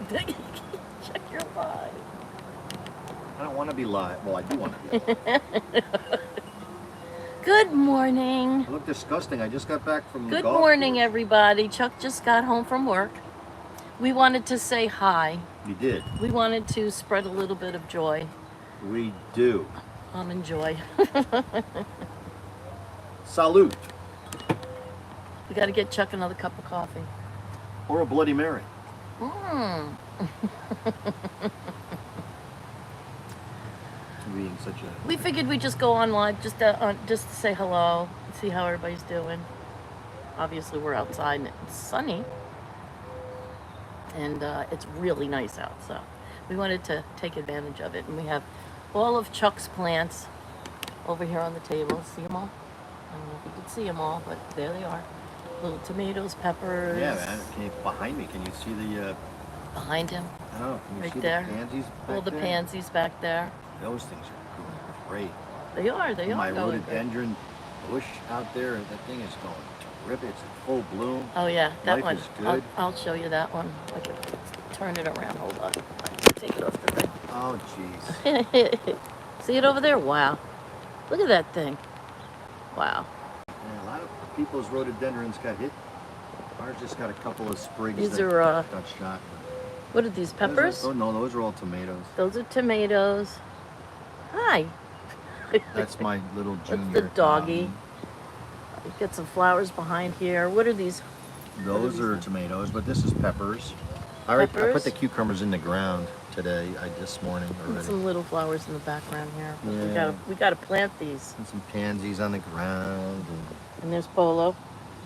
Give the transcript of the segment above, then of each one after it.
Check your vibe. I don't want to be live. Well, I do want to be live. Good morning. I look disgusting. I just got back from the Good golf morning, course. everybody. Chuck just got home from work. We wanted to say hi. You did. We wanted to spread a little bit of joy. We do. Enjoy. Salute. We got to get Chuck another cup of coffee. Or a Bloody Mary. Being such a... We figured we'd just go on live just to say hello, see how everybody's doing. Obviously, we're outside and it's sunny. And it's really nice out, so we wanted to take advantage of it. And we have all of Chuck's plants over here on the table. See them all? I don't know if you can see them all, but there they are. Little tomatoes, peppers. Yeah, man. Behind me, can you see the... Behind him. I don't know. Can you right see there. the pansies back All the there? pansies back there. Those things are cool. Great. They are. They are. My going great. rhododendron bush out there, that thing is going terrific. It's in full bloom. Oh yeah, that Life one. is good. I'll show you that one. I can turn it around. Hold on. I can take it off the thing. Oh, jeez. See it over there? Wow. Look at that thing. Wow. Yeah, a lot of people's rhododendrons got hit. Ours just got a couple of sprigs These that are, got shot. What are these, peppers? Oh, no, those are all tomatoes. Those are tomatoes. Hi. That's my little junior. That's the doggy. We've got some flowers behind here. What are these? Those are tomatoes, but this is peppers. I put the cucumbers in the ground today, this morning already. And some little flowers in the background here. Yeah. We gotta plant these. And some pansies on the ground. And there's Polo.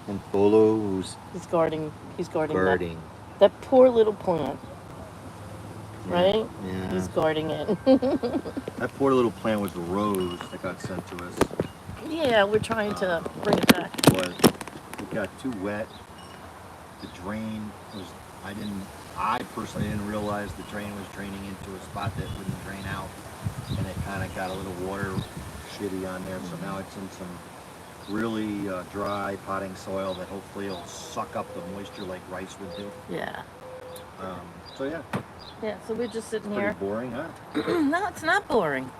And Polo, who's He's guarding guarding. that poor little plant. Right? Yeah. He's guarding it. That poor little plant was the rose that got sent to us. Yeah, we're trying to bring it back. It got too wet. The drain was, I personally didn't realize the drain was draining into a spot that wouldn't drain out. And it kind of got a little water shitty on there. So now it's in some really dry potting soil that hopefully will suck up the moisture like rice would do. Yeah. So yeah. Yeah, so we're just sitting Pretty here. boring, huh? No, it's not boring.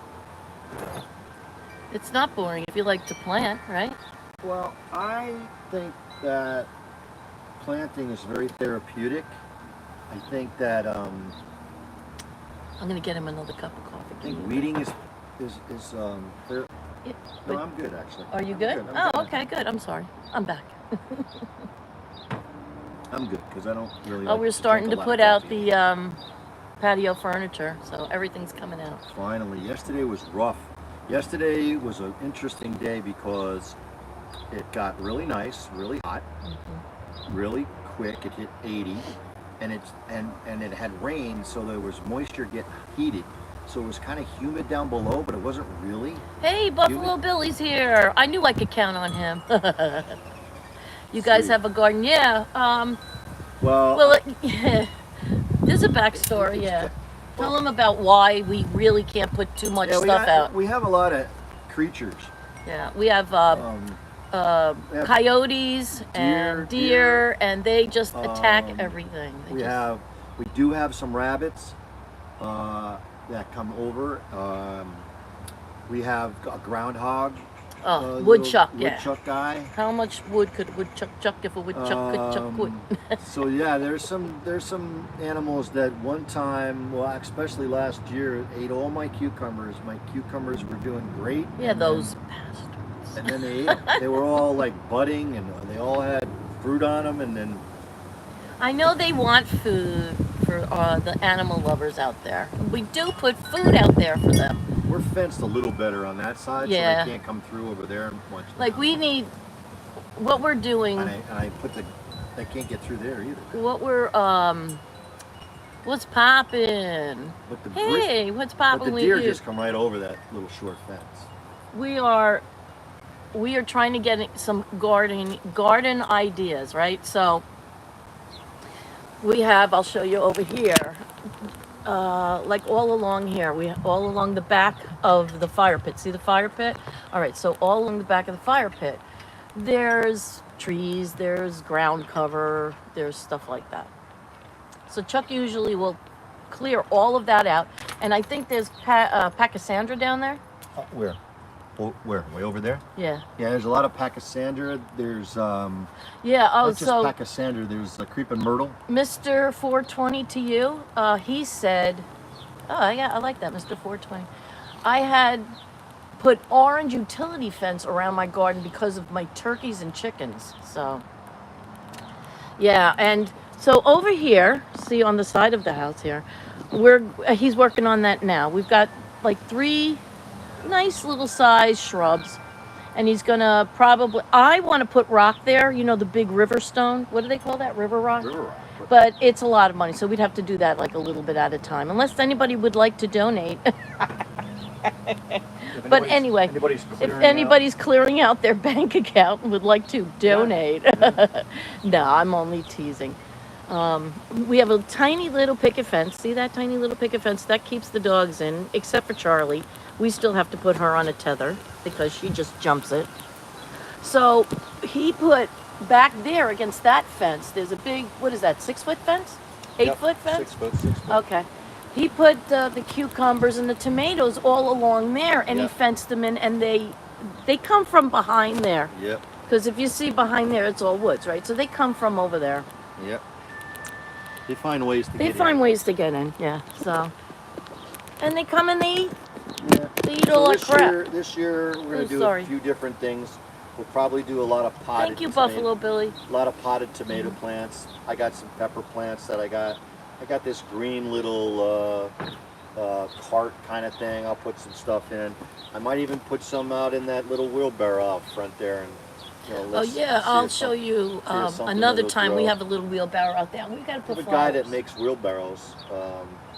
It's not boring if you like to plant, right? Well, I think that planting is very therapeutic. I think that I'm gonna get him another cup of coffee. I think weeding is fair. Yeah, No, I'm good actually. Are you I'm good? I'm Oh, okay, good. I'm sorry. I'm back. I'm good because I don't really. Oh, like we're starting to drink a lot put of out coffee. the patio furniture, so everything's coming out. Finally, yesterday was rough. Yesterday was an interesting day because it got really nice, really hot, really quick. It hit 80, and it had rain, so there was moisture getting heated. So it was kind of humid down below, but it wasn't really. Hey, Buffalo Billy's here. I knew I could count on him. You guys Sweet. have a garden? Yeah. Well, There's a backstory. Yeah. Tell them about why we really can't put too much stuff out. We have a lot of creatures. Yeah, we have We have coyotes and deer, and they just attack everything. We do have some rabbits that come over. We have a groundhog. Woodchuck, yeah. Woodchuck guy. How much wood could woodchuck chuck if a woodchuck could chuck wood? So yeah, there's some animals that one time, well, especially last year, ate all my cucumbers. My cucumbers were doing great. Yeah, those bastards. And then they ate them. They were all like budding, and they all had fruit on them, and then. I know they want food for the animal lovers out there. We do put food out there for them. We're fenced a little better on that side, Yeah. so they can't come through over there much. Like we need, what we're doing. And I put they can't get through there either. What we're what's poppin'? Hey, what's poppin' But the with deer you? just come right over that little short fence. We are trying to get some garden ideas, right? So we have, I'll show you over here, like all along here, all along the back of the fire pit. See the fire pit? All right, so all along the back of the fire pit, there's trees, there's ground cover, there's stuff like that. So Chuck usually will clear all of that out. And I think there's Pachysandra down there. Where? Where? Way over there? Yeah. Yeah, there's a lot of Pachysandra. There's Yeah. Oh, not just so Pachysandra. There's creeping myrtle. Mr. 420 to you. He said, "Oh yeah, I like that, Mr. 420. I had put orange utility fence around my garden because of my turkeys and chickens." So yeah, and so over here, see on the side of the house here, he's working on that now. We've got like 3 nice little size shrubs, and he's gonna probably. I want to put rock there. You know, the big river stone. What do they call that? River rock. River rock. But it's a lot of money, so we'd have to do that like a little bit at a time, unless anybody would like to donate. But anyway, if anybody's clearing out their bank account and would like to donate, no, I'm only teasing. We have a tiny little picket fence. See that tiny little picket fence? That keeps the dogs in, except for Charlie. We still have to put her on a tether because she just jumps it. So he put back there against that fence, there's a big, what is that, 6-foot fence? 8-foot fence? 6 foot, 6 foot. Okay. He put the cucumbers and the tomatoes all along there, and he Yep. fenced them in, and they come from behind there. Yep. Because if you see behind there, it's all woods, right? So they come from over there. Yep. They find ways to get in. They find ways to get in, yeah. So, and they come and they eat. Yeah. They eat all that crap. This year we're going to do sorry. a few different things. We'll probably do a lot of potted Thank you, tomato- Buffalo Billy. A lot of potted tomato plants. I got some pepper plants that I got this green little cart kind of thing. I'll put some stuff in. I might even put some out in that little wheelbarrow out front there, and Oh let's yeah, see I'll if show you something another that'll time. We grow. have a little wheelbarrow out there. We gotta put The flowers guy that makes wheelbarrows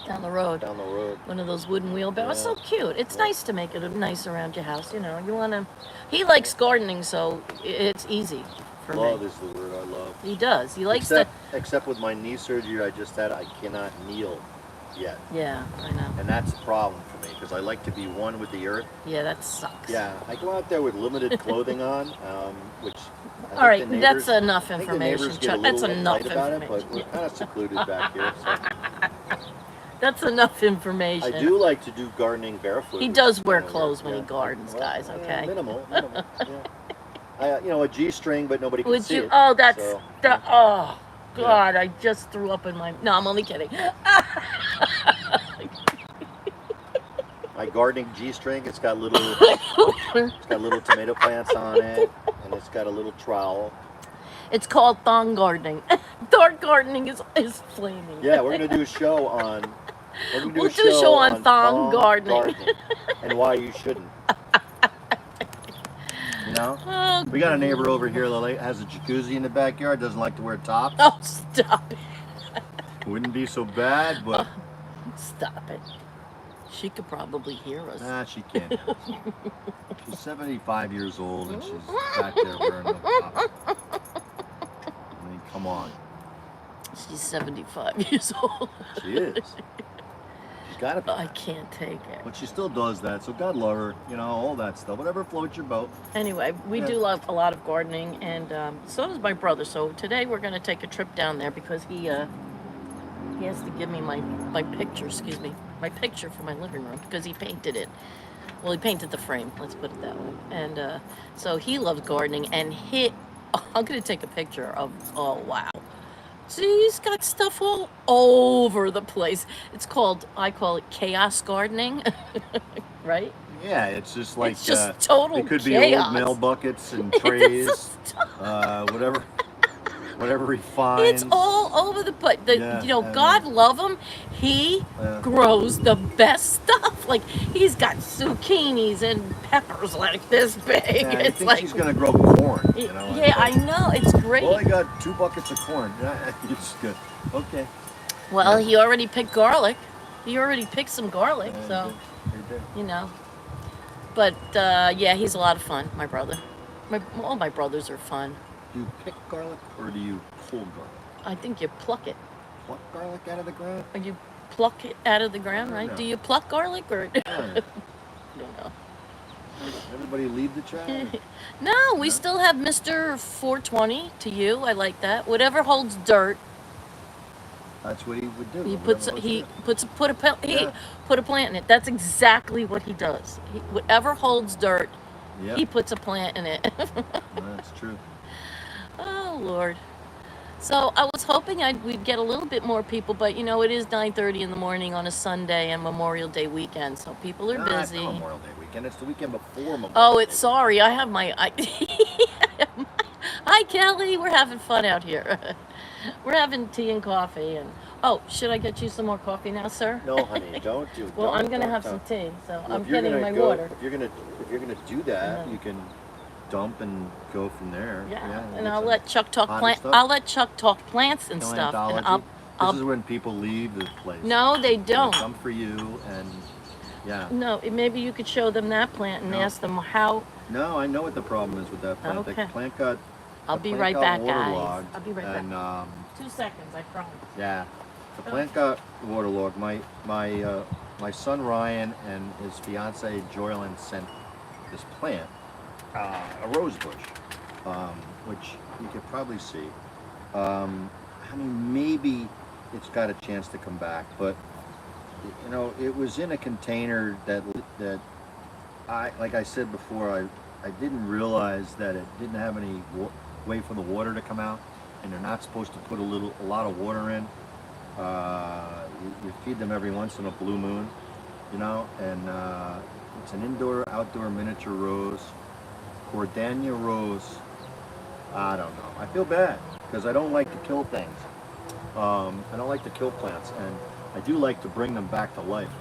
down the road. down the road. One of those wooden wheelbarrows. Yeah. So cute. It's Yeah. nice to make it nice around your house. You know, you wanna. He likes gardening, so it's easy for Love me. is the word I love. He does. He likes Except with my knee surgery I just had, I cannot kneel yet. Yeah, I know. And that's a problem for me because I like to be one with the earth. Yeah, that sucks. Yeah, I go out there with limited clothing on, which. I All right, think the that's neighbors- enough I think the information, neighbors get a Chuck. That's little enough uptight about it, information. but we're kind of secluded back here. So. That's enough information. I do like to do gardening barefoot. He does wear Yeah, clothes when he yeah. gardens, Well, guys. yeah, Okay. Minimal. Yeah. A G-string, but nobody can Would see you? it. Oh, that's so, that. Oh, God! I just threw up in my. No, I'm only kidding. My gardening G-string, it's got little tomato plants on it, and it's got a little trowel. It's called thong gardening. Thong gardening is flaming. Yeah, we're gonna do a show on. We'll do a show on thong gardening. And why you shouldn't. You know, Oh, we got a neighbor over here that has a jacuzzi in the backyard. Doesn't like to wear tops. oh, stop it! Wouldn't be so bad, but Stop it. She could probably hear us. nah, she can't. She's 75 years old and she's back there wearing no tops. I mean, come on. She's 75 years old. She is. She's got to be. I can't take it. But she still does that, so God love her. You know, all that stuff. Whatever floats your boat. Anyway, we Yeah. do love a lot of gardening, and so does my brother. So today we're going to take a trip down there because he has to give me my picture. Excuse me, my picture for my living room because he painted it. Well, he painted the frame. Let's put it that way. And so he loves gardening, and I'm going to take a picture of. Oh wow. See, he's got stuff all over the place. I call it chaos gardening, right? Yeah, it's just like It's just total it could chaos. be old mail buckets and It's trays, just- whatever he finds. It's all over the place. Yeah, God love him. He Yeah. grows the best stuff. Like he's got zucchinis and peppers like this big. Yeah, I It's think like, she's gonna grow corn. You know. yeah, I know. It's great. Well, I got 2 buckets of corn. Yeah, it's good. Okay. Well, he already picked garlic. He already picked some garlic, Yeah, so you did. you know. But yeah, he's a lot of fun. My brother. All my brothers are fun. Do you pick garlic or do you pull garlic? I think you pluck it. Pluck garlic out of the ground? Or you pluck it out of the ground, right? No. Do you pluck garlic or? Yeah. I don't know. Everybody leave the chat. No, we still have Mr. 420 to you. I like that. Whatever holds dirt. That's what he would do. He whatever was he there. puts he Yeah. put a plant in it. That's exactly what he does. Whatever holds dirt, Yep. he puts a plant in it. That's true. Oh Lord. So I was hoping we'd get a little bit more people, but you know it is 9:30 in the morning on a Sunday and Memorial Day weekend, so people are No, it's busy. not Memorial Day weekend. It's the weekend before Memorial Oh, Day. it's sorry. I have my. Hi Kelly, we're having fun out here. We're having tea and coffee, and oh, should I get you some more coffee now, sir? No, honey, don't do. Well, I'm gonna don't, have don't. some tea, so Well, I'm if you're getting gonna my go, water. if you're gonna do that, Mhm. you can dump and go from there. Yeah, you and get I'll some let Chuck talk potted plant. stuff. I'll let Chuck talk plants and stuff, and Paleontology. This I'll. is when people leave the place. No, they They don't. come for you, and yeah. No, maybe you could show them that plant and No. ask them how. No, I know what the problem is with that plant. Okay. The plant got. I'll the be plant right got back, guys. waterlogged, I'll be right and, back. 2 seconds, I promise. Yeah, the plant got waterlogged. My son Ryan and his fiance Joylyn sent this plant, a rose bush, which you could probably see. I mean, maybe it's got a chance to come back, but you know, it was in a container that like I said before, I didn't realize that it didn't have any way for the water to come out, and they're not supposed to put a lot of water in. You feed them every once in a blue moon, you know, and it's an outdoor miniature rose, Cordania rose. I don't know. I feel bad because I don't like to kill things. I don't like to kill plants, and I do like to bring them back to life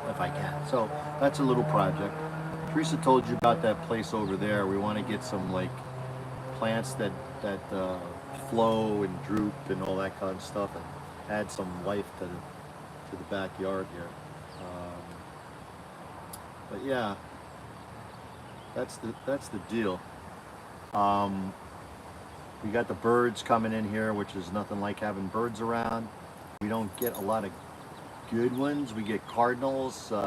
if I can. So that's a little project. Theresa told you about that place over there. We want to get some like plants that flow and droop and all that kind of stuff, and add some life to the backyard here. But yeah, that's the deal. We got the birds coming in here, which is nothing like having birds around. We don't get a lot of good ones. We get cardinals. We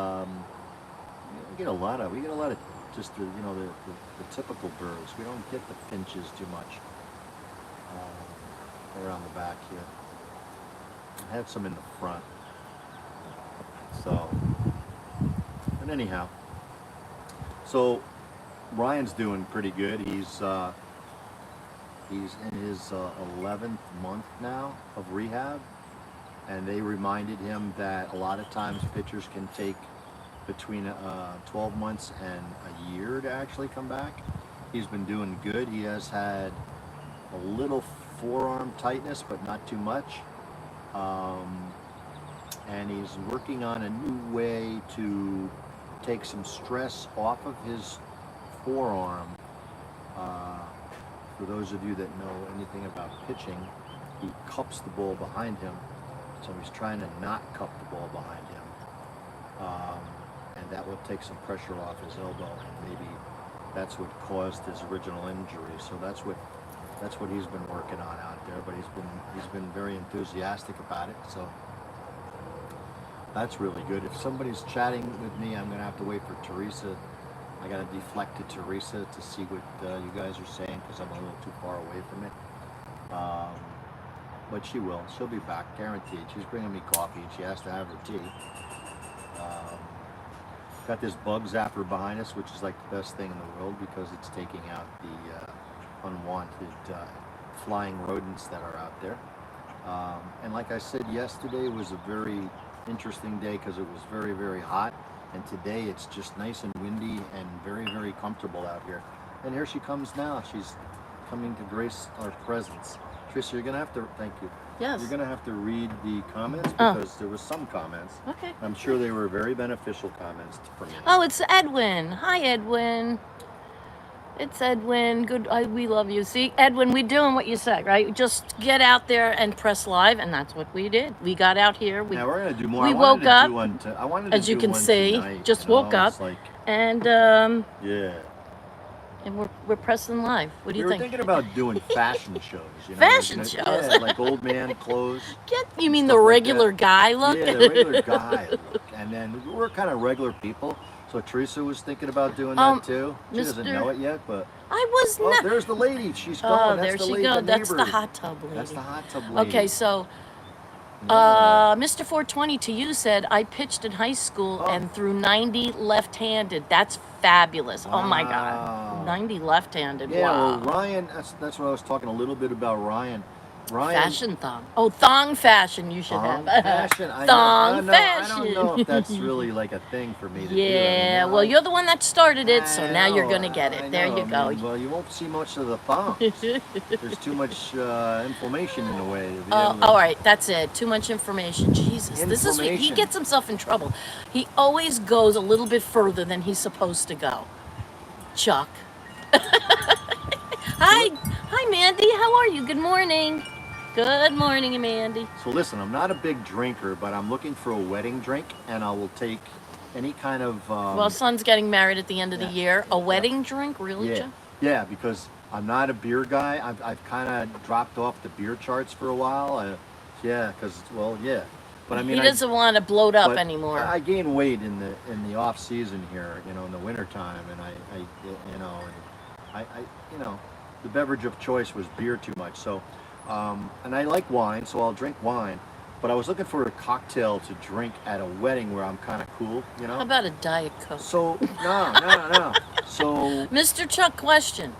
get a lot of just the typical birds. We don't get the finches too much around the back here. I have some in the front. So, but anyhow, so Ryan's doing pretty good. He's in his 11th month now of rehab, and they reminded him that a lot of times pitchers can take between 12 months and a year to actually come back. He's been doing good. He has had a little forearm tightness, but not too much. And he's working on a new way to take some stress off of his forearm. For those of you that know anything about pitching, he cups the ball behind him. So he's trying to not cup the ball behind him. And that will take some pressure off his elbow, and maybe that's what caused his original injury. So that's what he's been working on out there. But he's been very enthusiastic about it. So that's really good. If somebody's chatting with me, I'm gonna have to wait for Theresa. I gotta deflect to Theresa to see what you guys are saying, because I'm a little too far away from it. But she will. She'll be back, guaranteed. She's bringing me coffee, and she has to have her tea. Got this bug zapper behind us, which is like the best thing in the world, because it's taking out the unwanted flying rodents that are out there. And like I said, yesterday was a very interesting day because it was very, very hot. And today it's just nice and windy and very, very comfortable out here. And here she comes now. She's coming to grace our presence. Theresa, you're gonna have to, thank you. Yes. You're gonna have to read the comments, because there was some comments. Okay. I'm sure they were very beneficial comments for me. Oh, it's Edwin. Hi, Edwin. It's Edwin. Good. We love you. See, Edwin, we're doing what you said, right? Just get out there and press live, and that's what we did. We got out here. Yeah, we're gonna do more. We I wanted woke to up, do one I wanted to as you do can one see. tonight, Just you know, woke up, it's like, and yeah. and we're pressing live. What do We you were think? thinking about doing fashion shows. You know, Fashion like, shows? Yeah, like old man clothes. You mean stuff the like regular that. guy look? Yeah, the regular guy look. And then we're kind of regular people. So Theresa was thinking about doing that too. She doesn't Mr. know it yet, but I was oh, not. there's the lady. She's going. Oh, That's there the she lady, goes. the That's the neighbor. hot tub lady. That's the hot tub lady. Okay, so Mr. 420 to you said, I pitched in high school and threw 90 left-handed. That's fabulous. Oh my God. 90 left-handed. Yeah, Wow. well, Ryan, that's what I was talking a little bit about Ryan. Ryan, Fashion thong. Oh, thong fashion you should thong have. fashion. Thong fashion. I don't know if that's really like a thing for me to do. I mean, Yeah, well, you're the one that started it, so now you're going to get it. There you go. Well, you won't see much of the thongs. There's too much inflammation in the way. To be Oh, able to- all right, that's it. Too much information. Jesus, this is he Information. gets himself in trouble. He always goes a little bit further than he's supposed to go. Chuck. Hi, Mandy. How are you? Good morning. Good morning, Mandy. So listen, I'm not a big drinker, but I'm looking for a wedding drink, and I will take any kind of. Well, son's getting married at the end of the yeah. year. A wedding drink, really, Yeah, Chuck? yeah, because I'm not a beer guy. I've kind of dropped off the beer charts for a while. Yeah, because yeah, but I mean, He doesn't want to bloat up but anymore. I gain weight in the off season here, in the winter time, and the beverage of choice was beer too much. So, and I like wine, so I'll drink wine. But I was looking for a cocktail to drink at a wedding where I'm kind of cool, How about a Diet Coke? So no. So Mr. Chuck, question.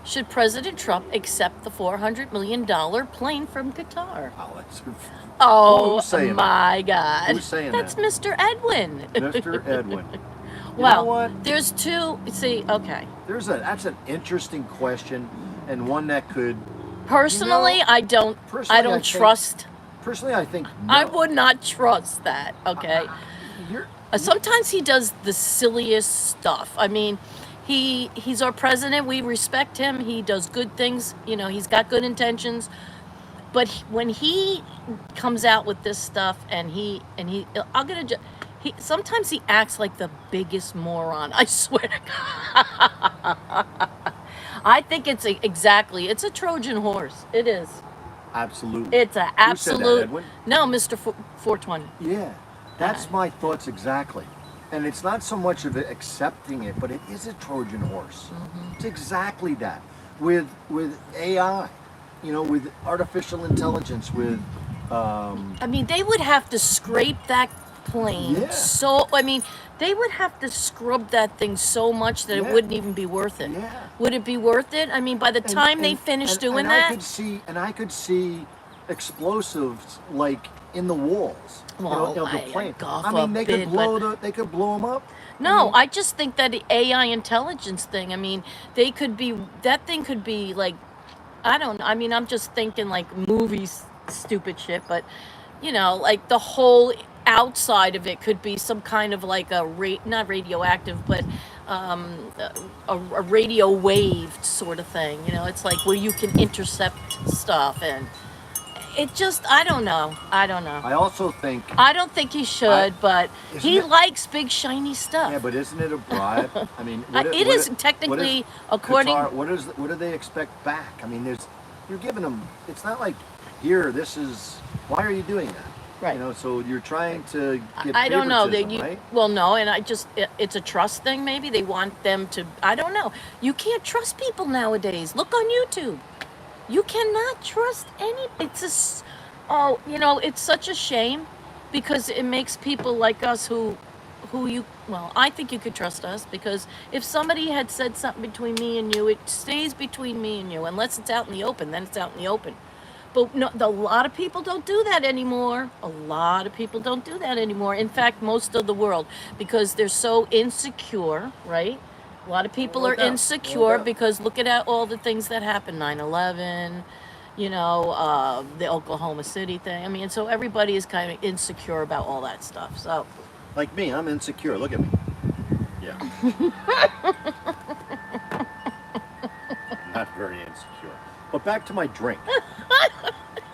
Should President Trump accept the $400 million plane from Qatar? oh, that's Oh, who's saying my God. Who's saying That's that? Mr. Edwin. Mr. Edwin. Well, know what? there's two. See, okay. That's an interesting question, and one that could. Personally, I don't personally, I think- trust. Personally, I think no. I would not trust that. Okay. You're, Sometimes he does the silliest stuff. I mean, he's our president. We respect him. He does good things. He's got good intentions. But when he comes out with this stuff, sometimes he acts like the biggest moron. I swear to God. I think it's it's a Trojan horse. It is. absolutely. It's an Who said that, absolute. Edwin? No, Mr. 420. Yeah, that's my thoughts exactly. And it's not so much of it accepting it, but it is a Trojan horse. Mm-hmm. It's exactly that. With AI, with artificial intelligence, with I mean, they would have to scrape that plane. Yeah. They would have to scrub that thing so much that it Yeah. wouldn't even be worth it. Yeah. Would it be worth it? I mean, by the time they finish doing that, I could see explosives like in the walls. Well, of the I- plane. God I mean, they could forbid, they could blow them up. no, I just think that the AI intelligence thing, I mean, that thing could be like, I don't know. I mean, I'm just thinking like movies, stupid shit, but like the whole outside of it could be some kind of like not radioactive, but a radio waved sort of thing. It's like where you can intercept stuff, and it just, I don't know. I also think. I don't think he should, but Isn't he it- likes big shiny stuff. Yeah, but isn't it a bribe? I mean, It is technically, according. Qatar, what do they expect back? I mean, you're giving them. It's not like here. This is why are you doing that? Right. So you're trying to get. I don't know. favoritism, right? Well, no, and it's a trust thing. Maybe they want them to. I don't know. You can't trust people nowadays. Look on YouTube. You cannot trust any. It's such a shame, because it makes people like us who you. Well, I think you could trust us, because if somebody had said something between me and you, it stays between me and you, unless it's out in the open. Then it's out in the open. But no, a lot of people don't do that anymore. A lot of people don't do that anymore. In fact, most of the world, because they're so insecure, right? A lot of people are doubt. No insecure doubt. because look at all the things that happened, 9/11, the Oklahoma City thing. I mean, so everybody is kind of insecure about all that stuff. So, Like me, I'm insecure. Look at me. Yeah. Not very insecure. But back to my drink.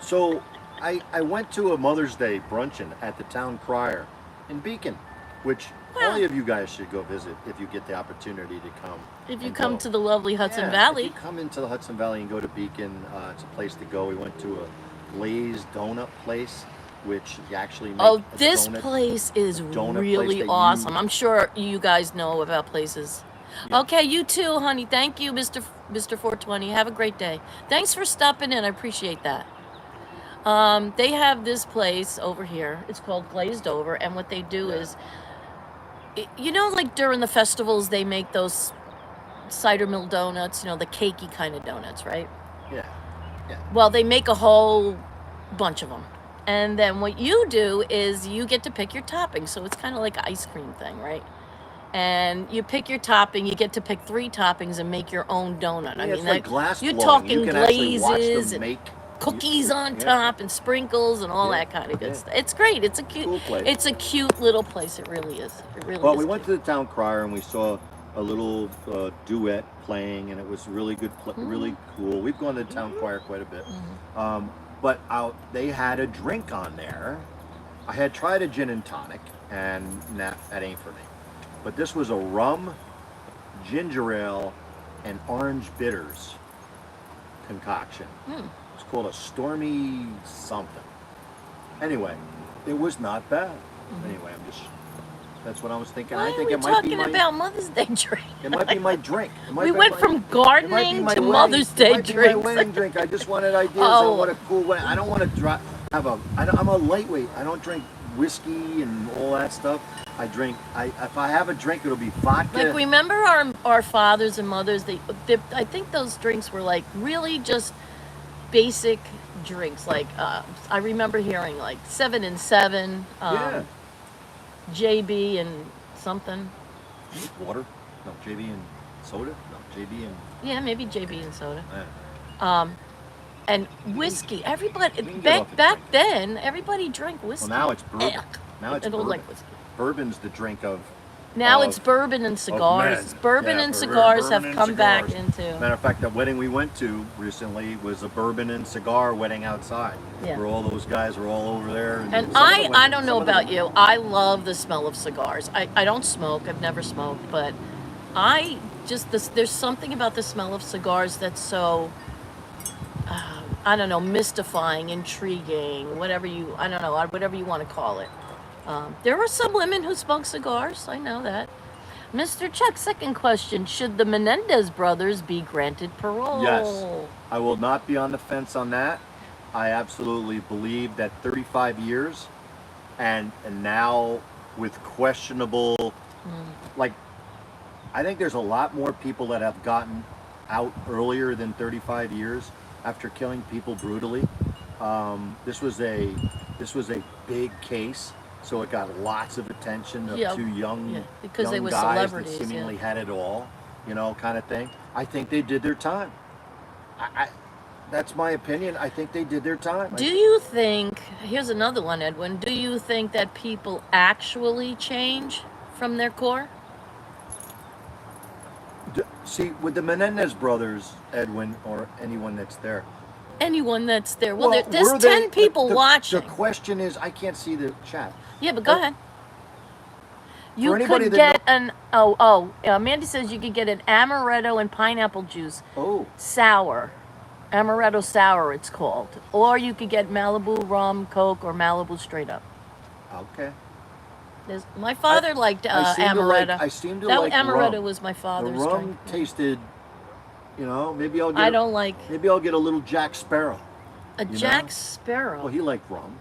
So I went to a Mother's Day bruncheon at the Town Crier in Beacon, which all of you guys should go visit if you get the opportunity to come. if you and come go. to the lovely Hudson Yeah, Valley, If you come into the Hudson Valley and go to Beacon, it's a place to go. We went to a glazed donut place, which you actually make oh, a this donut. place is donut place really that awesome. you- I'm sure you guys know about places. Yeah. Okay, you too, honey. Thank you, Mr. 420. Have a great day. Thanks for stopping in. I appreciate that. They have this place over here. It's called Glazed Over, and what they do is, you know, like during the festivals, they make those cider mill donuts. You know, the cakey kind of donuts, right? Yeah. Yeah. Well, they make a whole bunch of them. And then what you do is you get to pick your topping. So it's kind of like an ice cream thing, right? And you pick your topping. You get to pick 3 toppings and make your own donut. Yeah, I it's mean, like glass you're blowing. talking You can actually watch glazes them and make cookies on Yeah. top and sprinkles and all Yeah, that kind of good yeah. stuff. It's great. It's a cute, Cool place. it's a cute little place. It really is. It really Well, is. we went to cute. the town crier and we saw a little duet playing, and it was really good, really cool. We've gone to the town choir quite a bit. But they had a drink on there. I had tried a gin and tonic, and that ain't for me. But this was a rum, ginger ale, and orange bitters concoction. It's called a Stormy something. Anyway, it was not bad. Anyway, that's what I was thinking. Why I think are it we might be talking about Mother's Day drink? It might be my drink. We went from gardening to Mother's Day drinks. It might be my wedding drink. I just wanted ideas on what a cool wedding. I don't want to I'm a lightweight. I don't drink whiskey and all that stuff. If I have a drink, it'll be vodka. Like, remember our fathers and mothers? I think those drinks were like really just basic drinks. Like I remember hearing like 7 and 7, Yeah. JB and something. Water? No, JB and soda? No, JB and... Yeah, maybe JB and soda. Yeah. And whiskey. Everybody can get off the back drink. then, everybody drank whiskey. Well, now it's bourbon. Ugh. Now it's I don't bourbon. like whiskey. Bourbon's the drink of... Now of- it's bourbon and cigars. men. Bourbon Yeah, and bourbon cigars have and come back cigars. into. Matter of fact, the wedding we went to recently was a bourbon and cigar wedding outside. Yeah. Where all those guys were all over there. And some of the I women- don't know some of the about women- you. I love the smell of cigars. I don't smoke. I've never smoked, but there's something about the smell of cigars that's so I don't know, mystifying, intriguing, whatever you want to call it. There are some women who smoke cigars. I know that. Mr. Chuck, second question: should the Menendez brothers be granted parole? Yes. I will not be on the fence on that. I absolutely believe that 35 years and now with questionable, like, I think there's a lot more people that have gotten out earlier than 35 years after killing people brutally. This was a big case, so it got lots of attention of Yeah, 2 young, because young they were guys celebrities, that seemingly yeah. had it all, kind of thing. I think they did their time. That's my opinion. I think they did their time. Do you think, here's another one, Edwin, do you think that people actually change from their core? See, with the Menendez brothers, Edwin, or anyone that's there. Anyone that's there. Well, were there's they- 10 people the watching. The question is, I can't see the chat. Yeah, but go ahead. You anybody could that get Mandy says you could get an amaretto and pineapple juice Oh, sour. Amaretto sour, it's called. Or you could get Malibu rum, Coke, or Malibu straight up. okay. My father liked amaretto. I seem to that like amaretto rum. was my The father's rum drink. tasted, maybe I'll get. I don't like Maybe I'll get a little Jack Sparrow. a know? Jack Sparrow. Well, he liked rum.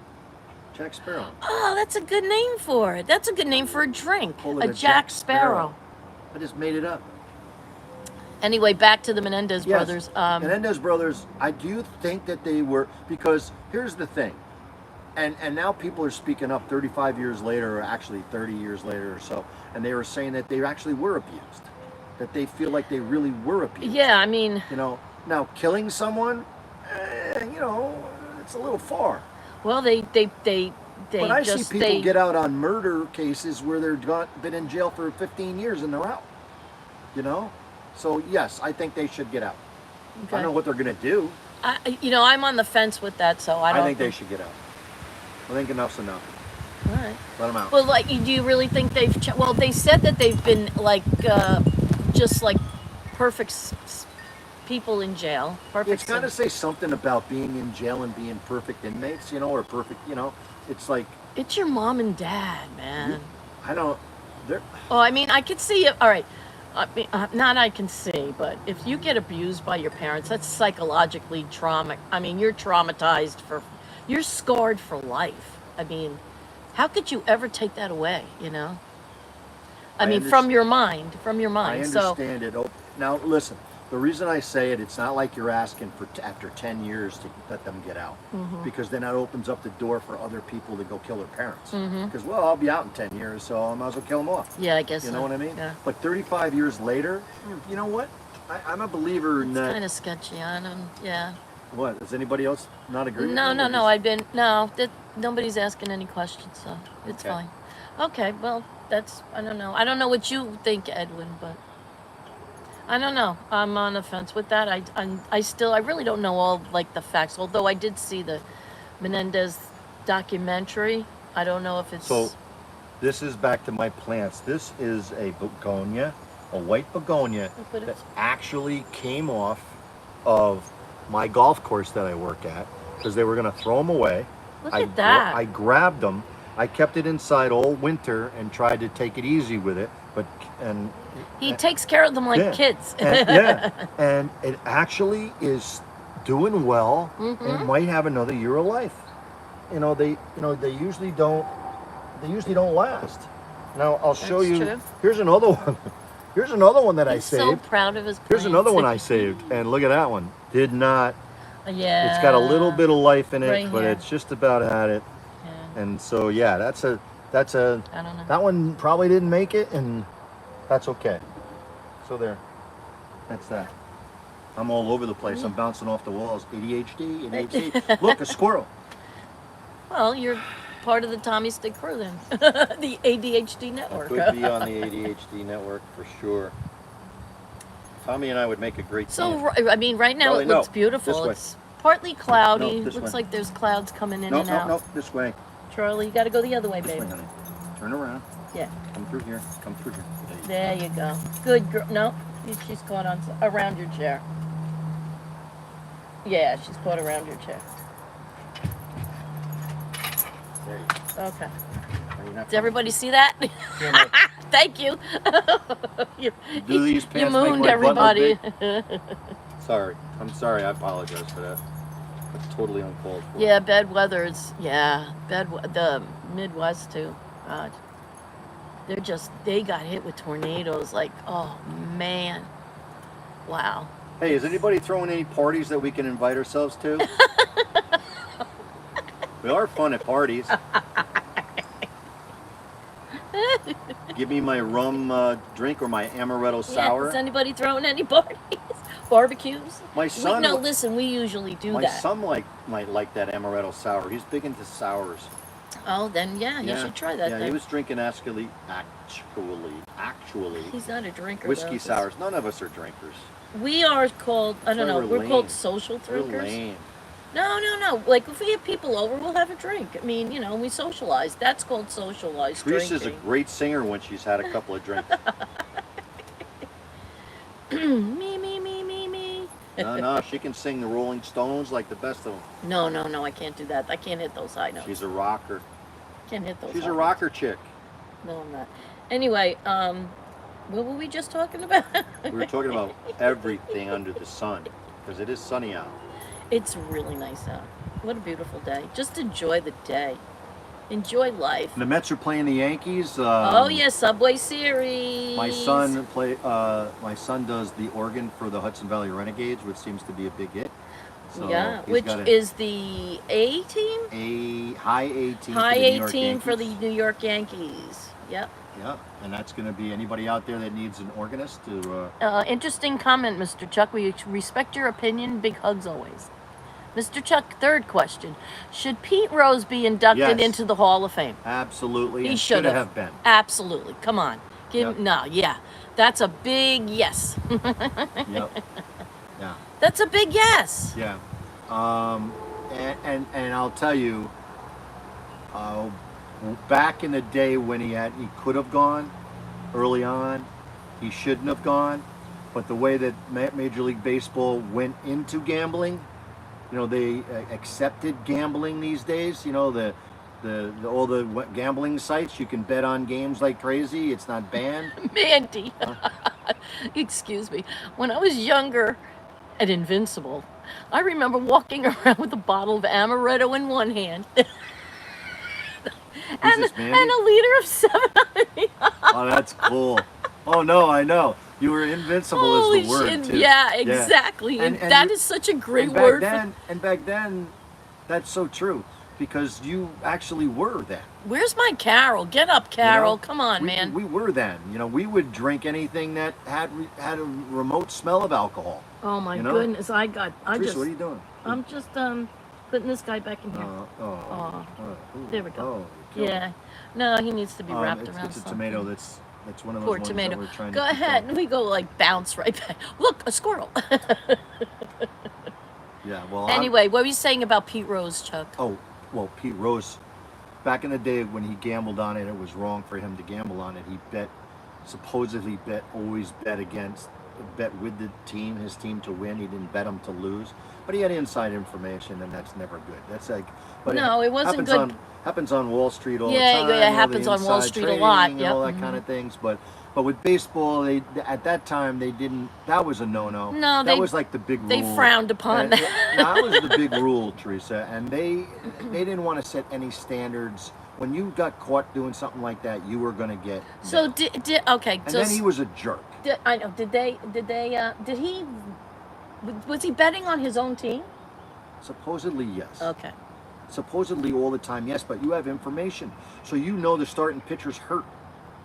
Jack Sparrow. Oh, that's a good name for it. That's a good name for a drink. Call it A Jack Sparrow. I just made it up. Anyway, back to the Menendez Yes. brothers. Menendez brothers, I do think that they were, because here's the thing, and now people are speaking up 35 years later, or actually 30 years later or so, and they were saying that they actually were abused, that they feel like they really were abused. Yeah, I mean, Now killing someone, it's a little far. well, they But I see people get out. out on murder cases where been in jail for 15 years and they're out. So yes, I think they should get out. I don't know what they're gonna do. I'm on the fence with that, so I I don't think they should get out. I think enough's enough. All right. Let them out. Well, do you really think they've? Well, they said that they've been just like perfect people in jail. Perfect. It's got to say something about being in jail and being perfect inmates, or perfect, It's like, It's your mom and dad, man. I don't. They're. Oh, I mean, I could see it. All right. Not I can see, but if you get abused by your parents, that's psychologically trauma. I mean, you're traumatized you're scarred for life. I mean, how could you ever take that away, you know? I mean, from your mind, I So, understand it. Oh, now listen, the reason I say it, it's not like you're asking for after 10 years to let them get out, because then that opens up the door for other people to go kill their parents. Because well, I'll be out in 10 years, so I might as well kill them off. yeah, I guess You so. know what I mean? Yeah. But 35 years later, you know what? I'm a believer in It's that. kind of sketchy. I don't, yeah. What? Does anybody else not agree? No, with me, no, or no. just- I've been, no, that, nobody's asking any questions, so it's Okay. fine. Okay, well, that's, I don't know. I don't know what you think, Edwin, but I don't know. I'm on the fence with that. I really don't know all, like, the facts, although I did see the Menendez documentary. I don't know if it's... So, this is back to my plants. This is a begonia, a white begonia But that it's- actually came off of my golf course that I work at because they were going to throw them away. Look I at that. I grabbed them. I kept it inside all winter and tried to take it easy with it, but He takes care of them like yeah. kids. And it actually is doing well and might have another year of life. They usually don't last. Now I'll show That's you. true. Here's another one. Here's another one that I He's so saved. proud of his plants. Here's another one I saved, and look at that one. Did not. Yeah. It's got a little bit of life in it, Right but here. it's just about had it. Yeah. And so yeah, that's a I don't know. that one probably didn't make it, and that's okay. So there, that's that. I'm all over the place. I'm bouncing off the walls. ADHD. Look, a squirrel. Well, you're part of the Tommy Stick crew then. The ADHD network. Could be on the ADHD network for sure. Tommy and I would make a great team. So, I mean, right now Charlie, it looks no. beautiful. This way. It's partly cloudy. No, this Looks way. like there's clouds coming in No, and no, out. no, this way. Charlie, you got to go the other way, This baby. way, honey. Turn around. Yeah. Come through here. Come through here. There you go. Good girl. No, she's caught on around your chair. Yeah, she's caught around your chair. There you go. Okay. Now you're not Does everybody see that? Yeah, no. Thank you. you. Do these You pants make mooned my butt look everybody. big? Sorry. I'm sorry. I apologize for that. That's totally uncalled for. Yeah, bad weather. The Midwest too. God, they got hit with tornadoes. Like, oh man, wow. Hey, is anybody throwing any parties that we can invite ourselves to? We are fun at parties. Give me my rum drink or my amaretto sour. Yeah, is anybody throwing any parties? Barbecues? My son. No, listen, we usually do My that. son might like that amaretto sour. He's big into sours. Oh, then yeah, you should try that. Yeah, then. he was drinking actually. He's not a drinker. Whiskey though. sours. None of us are drinkers. We are called. I don't That's know. why We're we're called lame. social We're drinkers. lame. No. Like if we have people over, we'll have a drink. I mean, we socialize. That's called socialized Teresa's a drinking. greght singer when she's had a couple of drinks. Me. No, she can sing the Rolling Stones like the best of them. No, I can't do that. I can't hit those high notes. She's a rocker. Can't hit those. She's high a rocker chick. Notes. No, I'm not. Anyway, what were we just talking about? We were talking about everything under the sun because it is sunny out. It's really nice out. What a beautiful day. Just enjoy the day. Enjoy life. The Mets are playing the Yankees. Oh yeah, Subway Series. My son does the organ for the Hudson Valley Renegades, which seems to be a big hit. So yeah, he's which got is the A team? a high A team. High for the New A York team for the Yankees. New York Yankees. Yep. Yeah, and that's going to be anybody out there that needs an organist to. Interesting comment, Mr. Chuck. We respect your opinion. Big hugs always. Mr. Chuck, third question. Should Pete Rose be inducted Yes. into the Hall of Fame? Absolutely. He and should have been. Absolutely. Come on. Yep. No, yeah. That's a big yes. Yep. Yeah. That's a big yes. Yeah. And I'll tell you, back in the day when he could have gone early on, he shouldn't have gone. But the way that Major League Baseball went into gambling, they accepted gambling these days. All the gambling sites, you can bet on games like crazy. It's not banned. Mandy. Excuse me. When I was younger at Invincible, I remember walking around with a bottle of amaretto in one hand Who's and this, and Mandy? a liter of 7 Oh, that's cool. Oh no, I know. You were invincible Holy is the word shit! too. Yeah, exactly. And, And that you, is such a great and back word then, and back then, that's so true because you actually were then. Where's my Carol? Get up, You know, Carol. Come on, we, man. we were then. You know, we would drink anything that had a remote smell of alcohol. Oh my You know? goodness, I Teresa, just, what are you doing? I'm just putting this guy back in here. Ooh, There we go. Oh, you killed Yeah. No, he needs to be him. wrapped around It's a something. tomato. That's one of those Poor ones tomato. that we're trying Go to keep ahead. going. And we go like bounce right back. Look, a squirrel. Yeah. Well. Anyway, what were you saying about Pete Rose, Chuck? Oh, well, Pete Rose. Back in the day when he gambled on it, it was wrong for him to gamble on it. He supposedly always bet with the team, his team to win. He didn't bet them to lose. But he had inside information, and that's never good. That's like, but No, it wasn't happens good. Happens on Wall Street all Yeah, the time. yeah, it you know, the happens on Wall inside Street a lot, trading and all yep. that kind of things. But with baseball, at that time they didn't. That was a no-no. No, that was like the big rule. They frowned upon that. That was the big rule, Teresa, and they didn't want to set any standards. When you got caught doing something like that, you were going to get. So nailed. okay. And So then he was a jerk. I know. Did he? Was he betting on his own team? Supposedly, yes. Okay. Supposedly all the time, yes. But you have information, so you know the starting pitcher's hurt.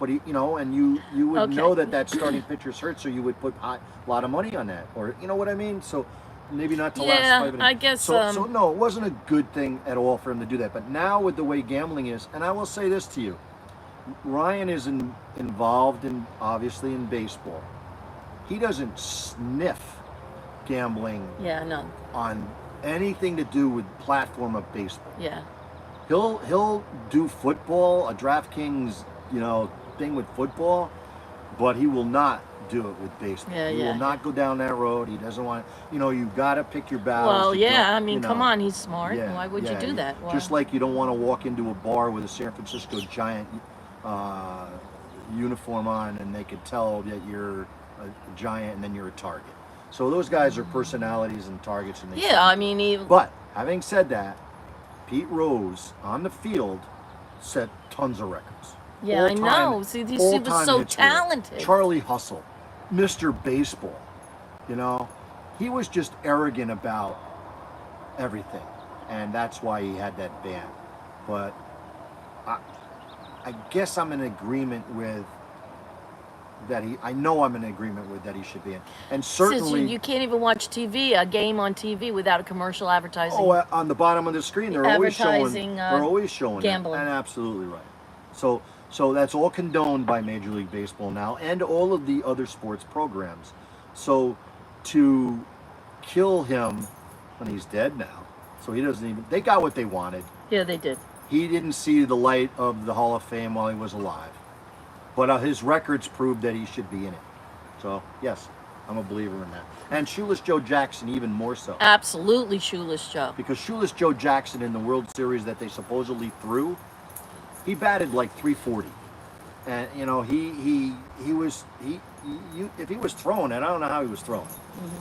But and you would Okay. know that starting pitcher's hurt, so you would put a lot of money on that, or you know what I mean. So maybe not to last 5 minutes. I guess. So no, it wasn't a good thing at all for him to do that. But now with the way gambling is, and I will say this to you, Ryan is involved obviously in baseball. He doesn't sniff gambling Yeah, no. on anything to do with platform of baseball. Yeah. He'll do football, a DraftKings, thing with football, but he will not do it with baseball. Yeah, he yeah, will not go down that road. He doesn't want. You got to pick your battles. Well, You yeah. don't- I mean, come on. He's smart. Yeah, Why would you do that? Why? Just like you don't want to walk into a bar with a San Francisco Giant uniform on, and they could tell that you're a Giant, and then you're a target. So those guys are personalities and targets, and they. Yeah, I mean, even. But having said that, Pete Rose on the field set tons of records. Yeah, I All-time- know. See, he was all-time so hit leader. talented. Charlie Hustle, Mr. Baseball. He was just arrogant about everything, and that's why he had that ban. But I guess I'm in agreement with that. I'm in agreement with that he should be in, and certainly You can't even watch TV, a game on TV, without a commercial advertising. on the bottom of the screen, they're always showing. They're always showing gambling. that, and absolutely right. So that's all condoned by Major League Baseball now, and all of the other sports programs. So to kill him when he's dead now, so he doesn't even. They got what they wanted. Yeah, they did. He didn't see the light of the Hall of Fame while he was alive, but his records proved that he should be in it. So yes, I'm a believer in that. And Shoeless Joe Jackson even more so. Absolutely, Shoeless Joe. Because Shoeless Joe Jackson in the World Series that they supposedly threw, he batted like 340, and if he was throwing it, I don't know how he was throwing,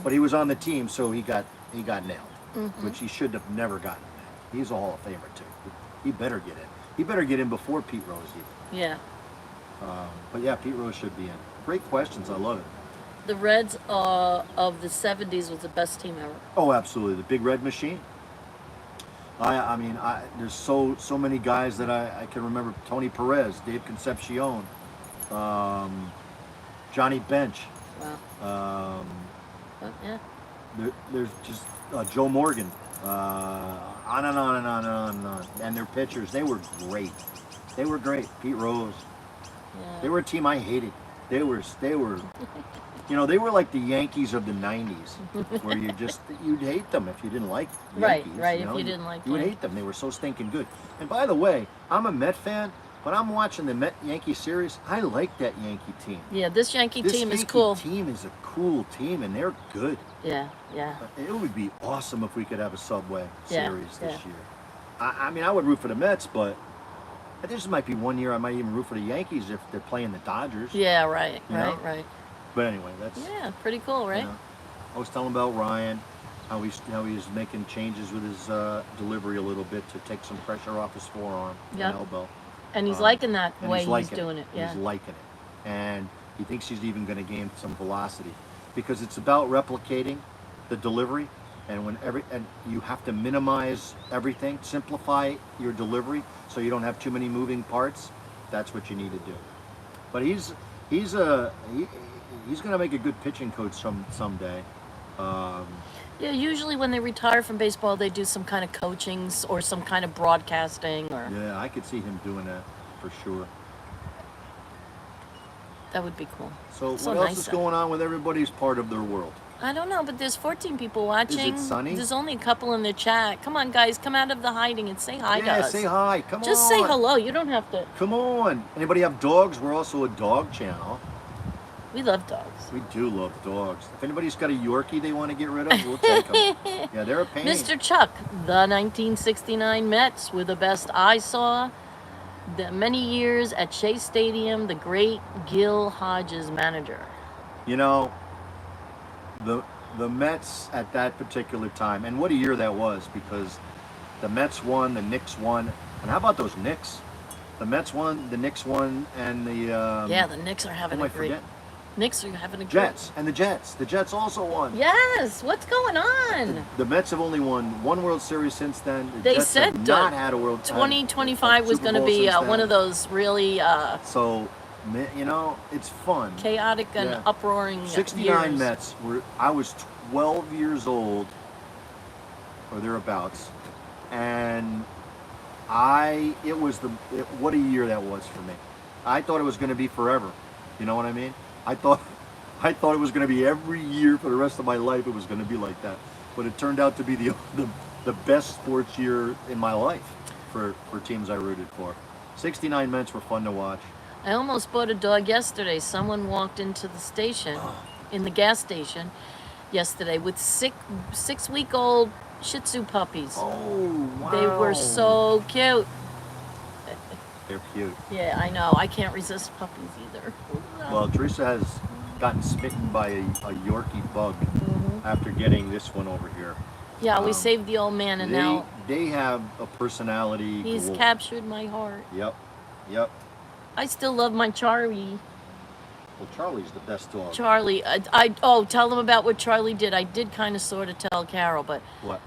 but he was on the team, so he got nailed, which he should have never gotten. He's a Hall of Famer too. He better get in. He better get in before Pete Rose even. Yeah. But yeah, Pete Rose should be in. Great questions. I love it. The Reds of the 70s was the best team ever. Oh, absolutely. The Big Red Machine. I mean, there's so many guys that I can remember. Tony Perez, Dave Concepcion, Johnny Bench. Wow. Yeah. There's just Joe Morgan. On and on and on and on and on. And their pitchers, they were great. They were great. Pete Rose. Yeah. They were a team I hated. They were they were like the Yankees of the 90s, where you'd hate them if you didn't like Yankees. Right, if you didn't like you would them. hate them. They were so stinking good. And by the way, I'm a Met fan, but I'm watching the Met-Yankee series. I like that Yankee team. Yeah, this Yankee This team is Yankee cool. team is a cool team, and they're good. Yeah, yeah. It would be awesome if we could have a Subway Yeah, series this yeah. year. I mean, I would root for the Mets, but this might be one year I might even root for the Yankees if they're playing the Dodgers. Yeah, right, You know? right. But anyway, that's Yeah, pretty cool, right? I was telling about Ryan. how he's making changes with his delivery a little bit to take some pressure off his forearm Yep. and elbow. And he's liking that And way he's he's liking doing it. Yeah. He's liking it, and he thinks he's even going to gain some velocity because it's about replicating the delivery, and and you have to minimize everything, simplify your delivery so you don't have too many moving parts. That's what you need to do. But he's going to make a good pitching coach someday. Yeah, usually when they retire from baseball, they do some kind of coaching or some kind of broadcasting, or Yeah, I could see him doing that for sure. that would be cool. So So what else nice is out. going on with everybody's part of their world? I don't know, but there's 14 people watching. sunny? There's only a couple in the chat. Come on, guys, come out of the hiding and say hi to Yeah, us. say hi. Come on. Just say hello. You don't have to. Come on. Anybody have dogs? We're also a dog channel. We love dogs. We do love dogs. If anybody's got a Yorkie they want to get rid of, we'll take them. Yeah, they're a pain. Mr. Chuck, the 1969 Mets were the best I saw. The many years at Shea Stadium, the great Gil Hodges manager. You know, the Mets at that particular time, and what a year that was, because the Mets won, the Knicks won, and how about those Knicks? The Mets won, the Knicks won, and the Yeah, the Knicks are having who a am I great. forgetting? Knicks are having a great. Jets and the Jets. The Jets also won. Yes. What's going on? The Mets have only won one World Series since then. The They Jets said have not had a World 2025 was Super going to Bowl be since one then. of those really So, you know, it's fun. chaotic and Yeah. uproaring 69 years. Mets. I was 12 years old, or thereabouts, and what a year that was for me. I thought it was going to be forever. You know what I mean? I thought it was going to be every year for the rest of my life. It was going to be like that, but it turned out to be the best sports year in my life for teams I rooted for. 69 Mets were fun to watch. I almost bought a dog yesterday. Someone walked into the station, in the gas station, yesterday with six-week-old Shih Tzu puppies. Oh, wow! They were so cute. They're cute. Yeah, I know. I can't resist puppies either. Well, Theresa has gotten smitten by a Yorkie bug after getting this one over here. Yeah, we saved the old man, and now They have a personality. he's galore. captured my heart. Yep. I still love my Charlie. Well, Charlie's the best dog. Charlie, tell them about what Charlie did. I did kind of sort of tell Carol, but What?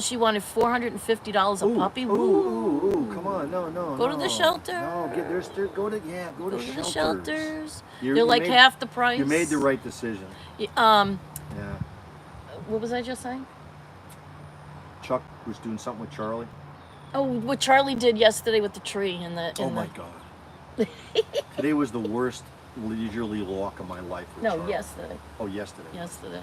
she wanted $450 a puppy. Ooh, come on, no. Go to the shelter. No, go to Go to the shelters. You They're like made- half the price. You made the right decision. Yeah, Yeah. what was I just saying? Chuck was doing something with Charlie. Oh, what Charlie did yesterday with the tree in the. Oh my God. Today was the worst leisurely walk of my life with No, Charlie. yesterday. Oh, yesterday. Yesterday.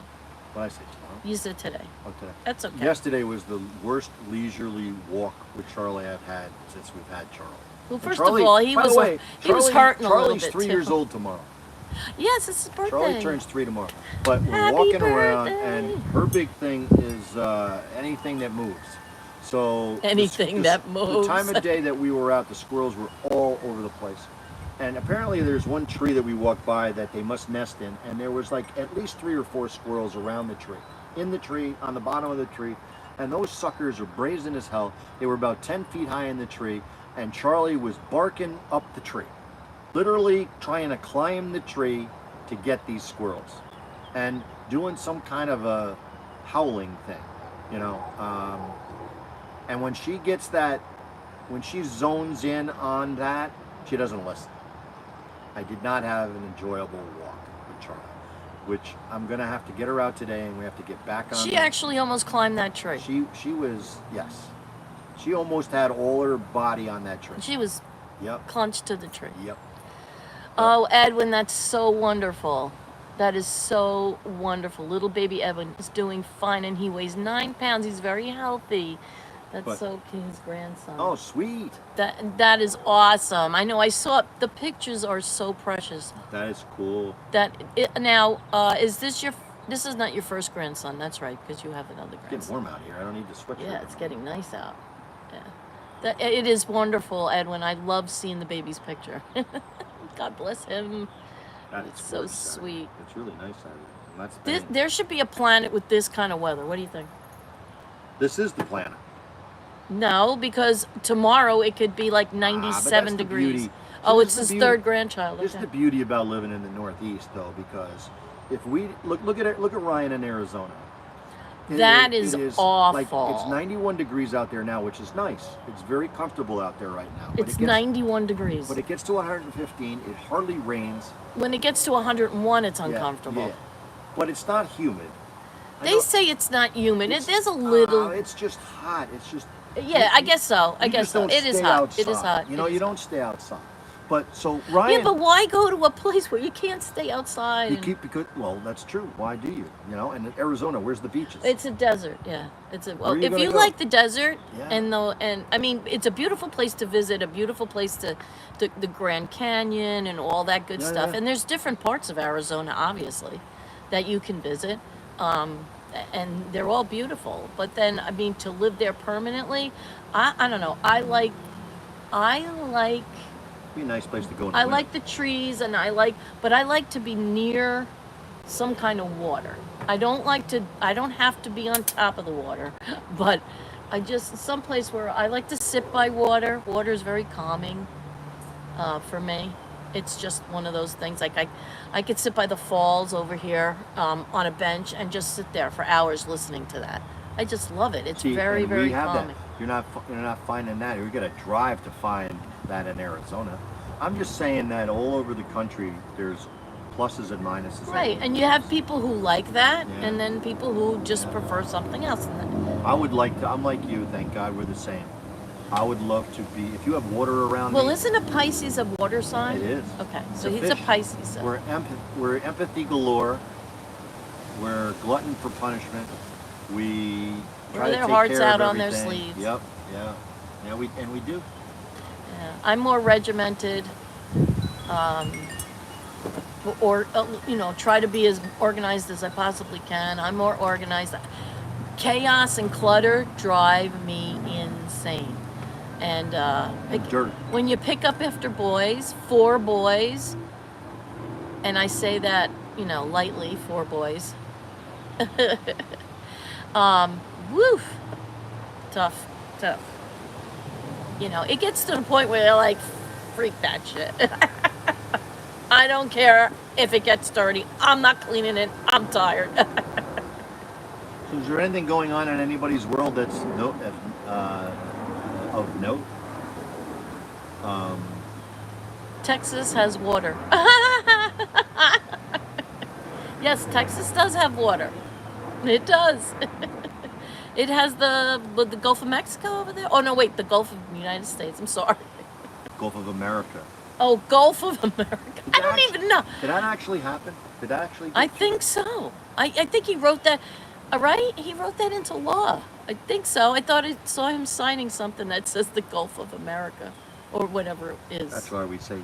What did I say, tomorrow? You said today. Oh, today. That's okay. Yesterday was the worst leisurely walk with Charlie I've had since we've had Charlie. Well, And first Charlie, of all, he by the was way, he was Charlie- hurting a little Charlie's bit 3 too. years old tomorrow. Yes, it's his birthday. Charlie turns 3 tomorrow. But we're Happy walking around, birthday. and her big thing is anything that moves. So Anything that moves. The time of day that we were out, the squirrels were all over the place. And apparently there's one tree that we walked by that they must nest in, and there was like at least 3 or 4 squirrels around the tree. In the tree, on the bottom of the tree. And those suckers are brazen as hell. They were about 10 feet high in the tree, and Charlie was barking up the tree. Literally trying to climb the tree to get these squirrels. And doing some kind of a howling thing, you know. And when she gets that, when she zones in on that, she doesn't listen. I did not have an enjoyable walk with Charlie, which I'm gonna have to get her out today, and we have to get back on. She actually almost climbed that tree. She was, yes. She almost had all her body on that tree. She was Yep. clunched to the tree. Yep. Oh, Edwin, that's so wonderful. That is so wonderful. Little baby Edwin is doing fine, and he weighs 9 pounds. He's very healthy. That's But- so cute, his grandson. Oh, sweet. That is awesome. I know. I saw it. The pictures are so precious. That is cool. Now, is this your? This is not your first grandson. That's right, because you have another It's getting grandson. warm out here. I don't need to switch. Yeah, it's getting nice out. Yeah, it is wonderful, Edwin. I love seeing the baby's picture. God bless him. That is It's so gorgeous out here. sweet. It's really nice out here. That's There should be a planet with this kind of weather. What do you think? This is the planet. No, because tomorrow it could be like But 97 that's the degrees. beauty. Oh, So it's his third grandchild. This is Okay. the beauty about living in the Northeast, though, because if we look at it, look at Ryan in Arizona. That is awful. Like, it's 91 degrees out there now, which is nice. It's very comfortable out there right now. It's 91 degrees. But it gets to 115. It hardly rains. When it gets to 101, it's Yeah, uncomfortable. yeah. But it's not humid. They say it's not humid. There's a little. It's just hot. It's just. Yeah, I guess so. I you guess just so. don't It is stay hot. outside. It is hot. You know, It you is don't hot. stay outside. But so Ryan. Yeah, but why go to a place where you can't stay outside? You keep because well, that's true. Why do you? You know, and in Arizona, where's the beaches? It's a desert. Yeah, it's a. Well, Where are you if gonna you go? like the desert Yeah. and I mean, it's a beautiful place to visit. A beautiful place to the Grand Canyon and all that good Yeah, stuff. yeah. And there's different parts of Arizona, obviously, that you can visit. And they're all beautiful. But then, I mean, to live there permanently, I don't know. I like. Be a nice place to go. In the I winter. like the trees, and but I like to be near some kind of water. I don't have to be on top of the water, but someplace where I like to sit by water. Water is very calming for me. It's just one of those things. Like I could sit by the falls over here on a bench and just sit there for hours listening to that. I just love it. It's See, very, and very we have calming. that. You're not finding that. You're gonna drive to find that in Arizona. I'm just saying that all over the country, there's pluses and minuses. Right, and you have people who like that, Yeah. and then people who just prefer something else. I would like to. I'm like you. Thank God we're the same. I would love to be. If you have water around Well, me, isn't a Pisces a water sign? It is. Okay, It's so a he's a fish. Pisces. So. We're empathy galore. We're glutton for punishment. We try Wear to their take hearts care out of on their everything. sleeves. Yep. Yeah. We do. Yeah. I'm more regimented, or try to be as organized as I possibly can. I'm more organized. Chaos and clutter drive me insane. And Dirt. when you pick up after boys, 4 boys, and I say that lightly, 4 boys. Woof, tough. It gets to the point where they're like, freak that shit. I don't care if it gets dirty. I'm not cleaning it. I'm tired. So is there anything going on in anybody's world that's of note? Texas has water. Yes, Texas does have water. It does. It has the Gulf of Mexico over there. Oh no, wait, the Gulf of the United States. I'm sorry. Gulf of America. Oh, Gulf of America. I don't even know. Did that actually happen? Did that actually? I think so. I think he wrote that. Right? He wrote that into law. I think so. I thought I saw him signing something that says the Gulf of America, or whatever it is. That's why we say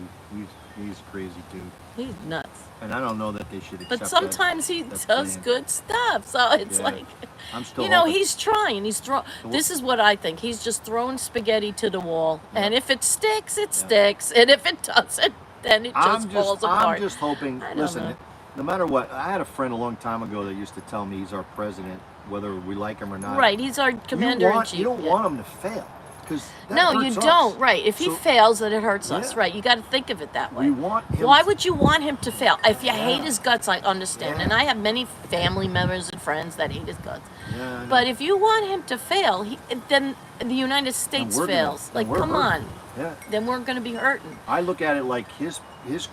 he's crazy too. He's nuts. And I don't know that they should accept But sometimes he that does plan. good stuff. So it's Yeah. like, I'm still hoping. he's trying. This is what I think. He's just throwing spaghetti to the wall. Yeah. And if it sticks, it sticks. And if it doesn't, then it just falls apart. I'm just hoping. I don't Listen, know. no matter what, I had a friend a long time ago that used to tell me he's our president, whether we like him or not. Right. He's our commander in chief. You don't yeah. want him to fail, because No, you don't. Right. If he So- fails, then it hurts us. Yeah. Right. You got to think of it that way. We want him. Why would you want him to fail? If you hate Yeah. his guts, I understand. Yeah. And I have many family members and friends that hate his guts. Yeah, I know. But if you want him to fail, then the United States we're gonna- fails. and Like, we're come hurting. on. Yeah. Then we're going to be hurting. I look at it like his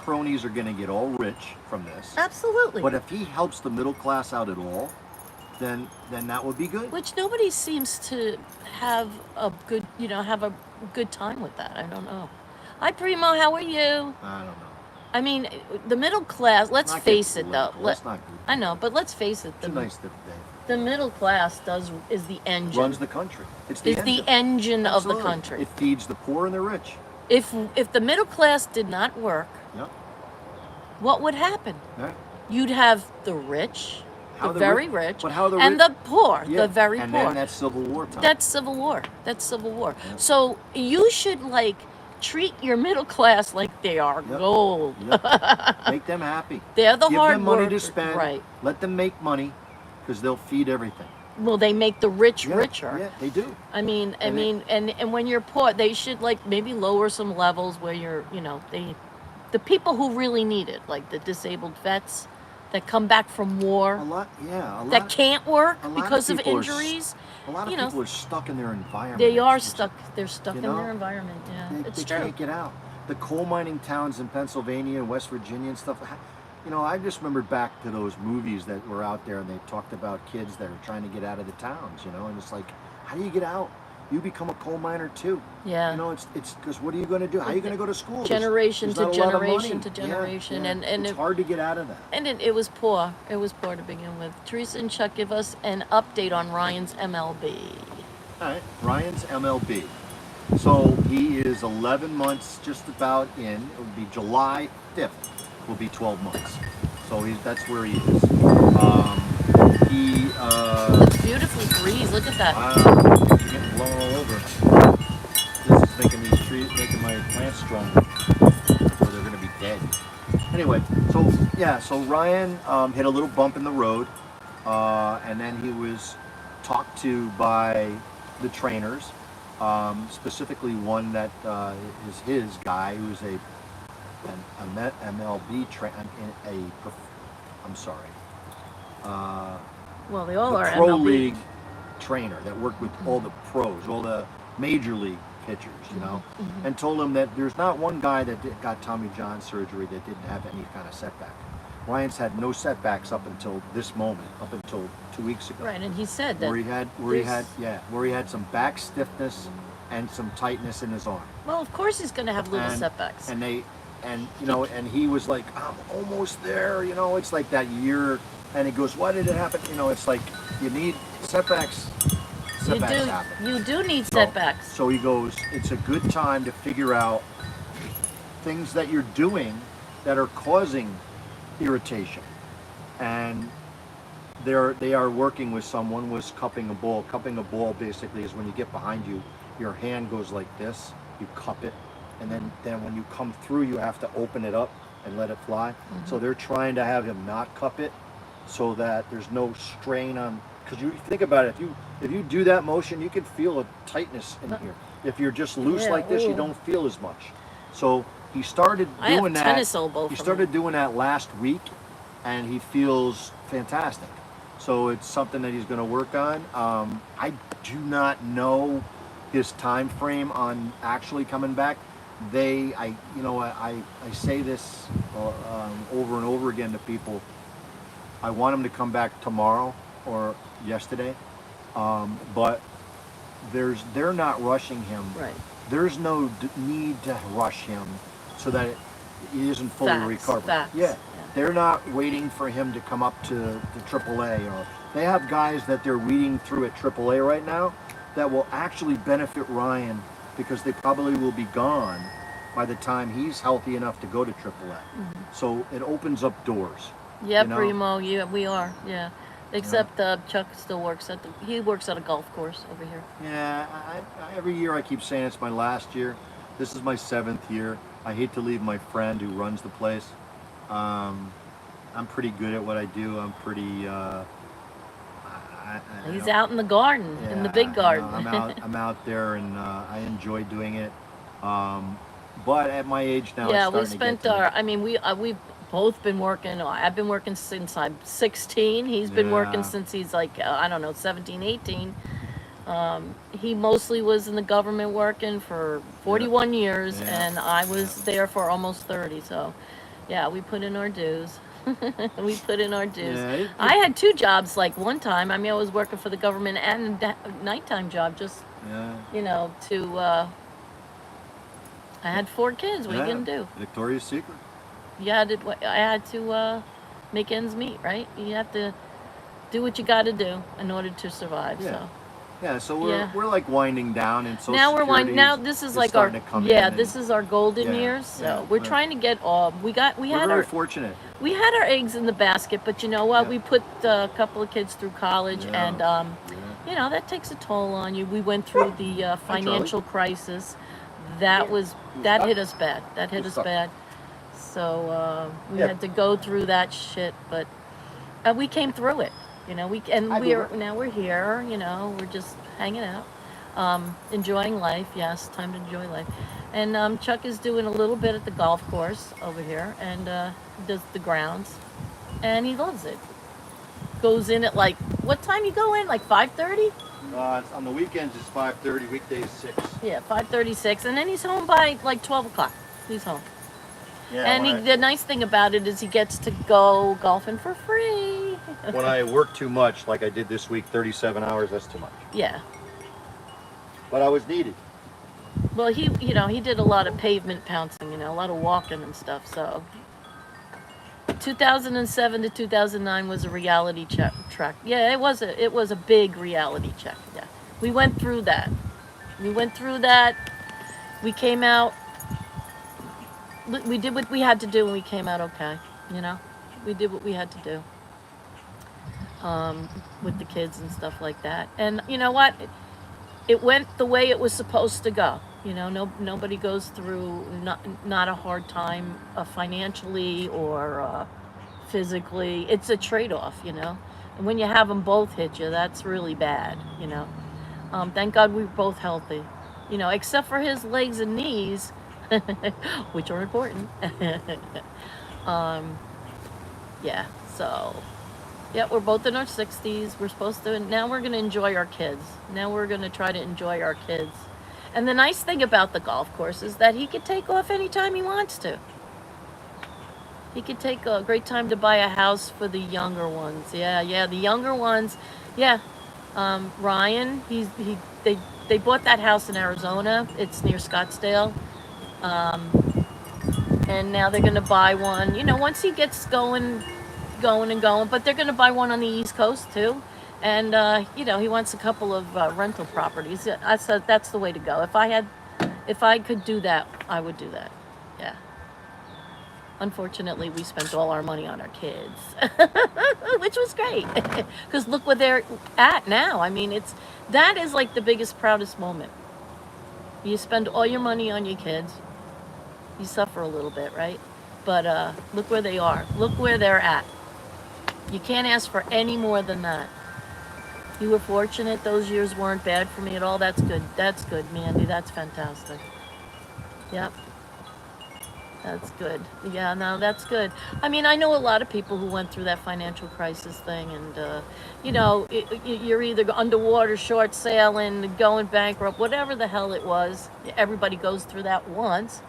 cronies are going to get all rich from this. Absolutely. But if he helps the middle class out at all, then that would be good. Which nobody seems to have a good time with that. I don't know. Hi, Primo. How are you? I don't know. I mean, the middle class. Let's Not face get it, though. political. That's not good. I know, but let's face it. It's a nice day. The middle class is the engine. Runs the country. It's the is engine. the engine of the Absolutely. country. It feeds the poor and the rich. If the middle class did not work, Yep. what would happen? Yeah. You'd have the rich, How the the very ri- rich, but how the and ri- the poor, Yeah. the very and poor. then that's Civil War time. That's Civil War. That's Civil War. Yeah. So you should treat your middle class like they are Yep. gold. Yep. Make them happy. They're the Give hard them money workers, to spend. right? Let them make money, because they'll feed everything. Well, they make the rich Yeah, richer. Yeah, they do. I mean, And and when you're poor, they should like maybe lower some levels where you're, the people who really need it, like the disabled vets that come back from war, A lot. that can't work a lot because of people are injuries. A lot of you know, people are stuck in their environment. They are It's- stuck. They're stuck you in know, their environment. Yeah, They it's true. can't get out. The coal mining towns in Pennsylvania and West Virginia and stuff. I just remembered back to those movies that were out there, and they talked about kids that are trying to get out of the towns. And it's like, how do you get out? You become a coal miner too. Yeah. It's because what are you going to do? How are you going to go to school? Generation There's to not a lot of generation money. to generation, Yeah. and it's hard to get out of that. And it was poor. It was poor to begin with. Theresa and Chuck, give us an update on Ryan's MLB. All right, Ryan's MLB. So he is 11 months just about in. It would be July 5th will be 12 months. So that's where he is. Looks beautifully breeze. Look at that. He's getting blown all over. This is making my plants stronger, or they're going to be dead. Anyway, so Ryan hit a little bump in the road, and then he was talked to by the trainers, specifically one that is his guy, who's an MLB I'm sorry. Well, they all The are pro MLB. league trainer that worked with all the pros, all the major league pitchers, and told him that there's not one guy that got Tommy John surgery that didn't have any kind of setback. Ryan's had no setbacks up until this moment, up until 2 weeks ago. Right, and he said that. Where he had some back stiffness and some tightness in his arm. Well, of course he's going to have little And- setbacks. And and he was like, I'm almost there, it's like that year, and he goes, why did it happen? It's like you need setbacks. Setbacks happen. You do need setbacks. So he goes, it's a good time to figure out things that you're doing that are causing irritation. And they are working with someone was cupping a ball. Cupping a ball basically is when you get behind you, your hand goes like this, you cup it, and then when you come through, you have to open it up and let it fly. So they're trying to have him not cup it so that there's no strain on, because you think about it, if you do that motion, you can feel a tightness in here. If you're just loose like this, you don't feel as much. So he started doing that. Tennis elbow. He started doing that last week, and he feels fantastic. So it's something that he's going to work on. I do not know his time frame on actually coming back. I say this over and over again to people. I want him to come back tomorrow or yesterday, but they're not rushing him. Right. There's no need to rush him so that he isn't fully recovered. Yeah. They're not waiting for him to come up to the AAA, or they have guys that they're weeding through at AAA right now that will actually benefit Ryan, because they probably will be gone by the time he's healthy enough to go to AAA. So it opens up doors. Yeah, Primo. Yeah, we are. Yeah. Except Chuck still works he works at a golf course over here. Yeah, every year I keep saying it's my last year. This is my 7th year. I hate to leave my friend who runs the place. I'm pretty good at what I do. I'm pretty. He's out in the garden, in the big garden. I'm out there, and I enjoy doing it. But at my age now, Yeah, it's we starting spent to get to me. we've both been working. I've been working since I'm 16. He's been working Yeah. since he's like, 17, 18. He mostly was in the government working for 41 years, Yeah. and I was there for almost 30. So, yeah, we put in our dues. We put in our dues. Yeah, I had 2 jobs like one time. I was working for the government and a nighttime job just, yeah. I had 4 kids. What are you Yeah. going to do? Victoria's Secret. I had to make ends meet, right? You have to do what you got to do in order to survive. Yeah. So Yeah, so Yeah. we're like winding down, and Social now we're Security now this is like our starting to come in, this is our golden Yeah, years. So yeah, we're yeah. trying to get all we we're had very our fortunate. we had our eggs in the basket, but you know what? Yeah. We put a couple of kids through college, Yeah. and Yeah. that takes a toll on you. We went through the financial crisis. that that nuts. hit us bad. That hit It us sucked. bad. So we Yeah. had to go through that shit, but we came through it. You know, I do. now we're here. You know, we're just hanging out, enjoying life. Yes, time to enjoy life. And Chuck is doing a little bit at the golf course over here, and does the grounds, and he loves it. Goes in at like what time you go in? Like 5:30? On the weekends it's 5:30, weekdays 6. Yeah, 5:36, and then he's home by like 12 o'clock. He's home. Yeah. And the nice thing about it is he gets to go golfing for free. When I work too much, like I did this week, 37 hours, that's too much. Yeah. But I was needed. Well, he did a lot of pavement pouncing, a lot of walking and stuff. So 2007 to 2009 was a reality track. Yeah, it was a big reality check. Yeah. We went through that. We came out. We did what we had to do, and we came out okay. We did what we had to do with the kids and stuff like that. And you know what? It went the way it was supposed to go. Nobody goes through not a hard time financially or physically. It's a trade-off, And when you have them both hit you, that's really bad, Thank God we were both healthy, except for his legs and knees. Which are important. Yeah, so yeah, we're both in our 60s. Now we're going to enjoy our kids. Now we're going to try to enjoy our kids. And the nice thing about the golf course is that he could take off anytime he wants to. He could take a great time to buy a house for the younger ones. Yeah, the younger ones. Yeah, Ryan, they bought that house in Arizona. It's near Scottsdale. And now they're going to buy one, once he gets going, but they're going to buy one on the East Coast too. And, he wants a couple of rental properties. I said that's the way to go. If I could do that, I would do that. Yeah. Unfortunately, we spent all our money on our kids, which was great. Because look where they're at now. I mean, that is like the biggest, proudest moment. You spend all your money on your kids. You suffer a little bit, right? But look where they are. Look where they're at. You can't ask for any more than that. You were fortunate. Those years weren't bad for me at all. That's good. That's good, Mandy. That's fantastic. Yep. That's good. Yeah, no, that's good. I mean, I know a lot of people who went through that financial crisis thing, and you're either underwater, short sailing, going bankrupt, whatever the hell it was. Everybody goes through that once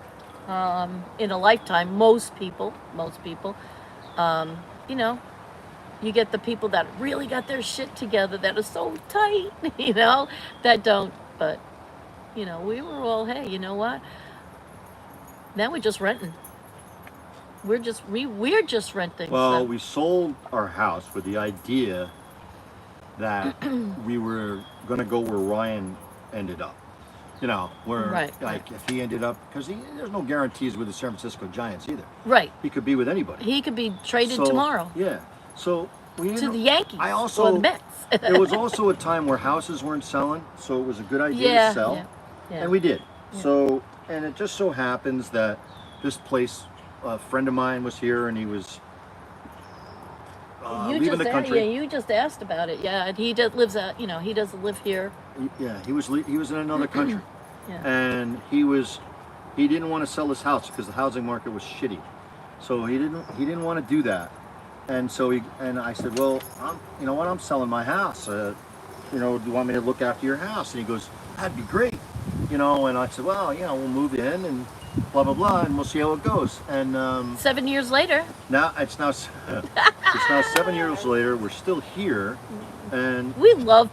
in a lifetime. Most people. You get the people that really got their shit together, that are so tight, that don't. But we were all, hey, you know what? Now we're just renting. We're just renting. Well, So. we sold our house with the idea that we were going to go where Ryan ended up. Where Right. if he ended up, because there's no guarantees with the San Francisco Giants either. Right. He could be with anybody. He could be traded So, tomorrow Yeah. So to the Yankees I or also the Mets. There was also a time where houses weren't selling, so it was a good idea Yeah, to sell, yeah. and we did. Yeah. So, and it just so happens that this place, a friend of mine was here, and he was leaving the country. Yeah, you just asked about it. Yeah, and he he doesn't live here. He was in another country, Yeah. and he didn't want to sell his house because the housing market was shitty, so he didn't want to do that. And so I said, well, I'm selling my house. Do you want me to look after your house? And he goes, that'd be great. And I said, well, we'll move in and blah, blah, blah, and we'll see how it goes. And 7 years later. now it's now 7 years later. We're still here, and We love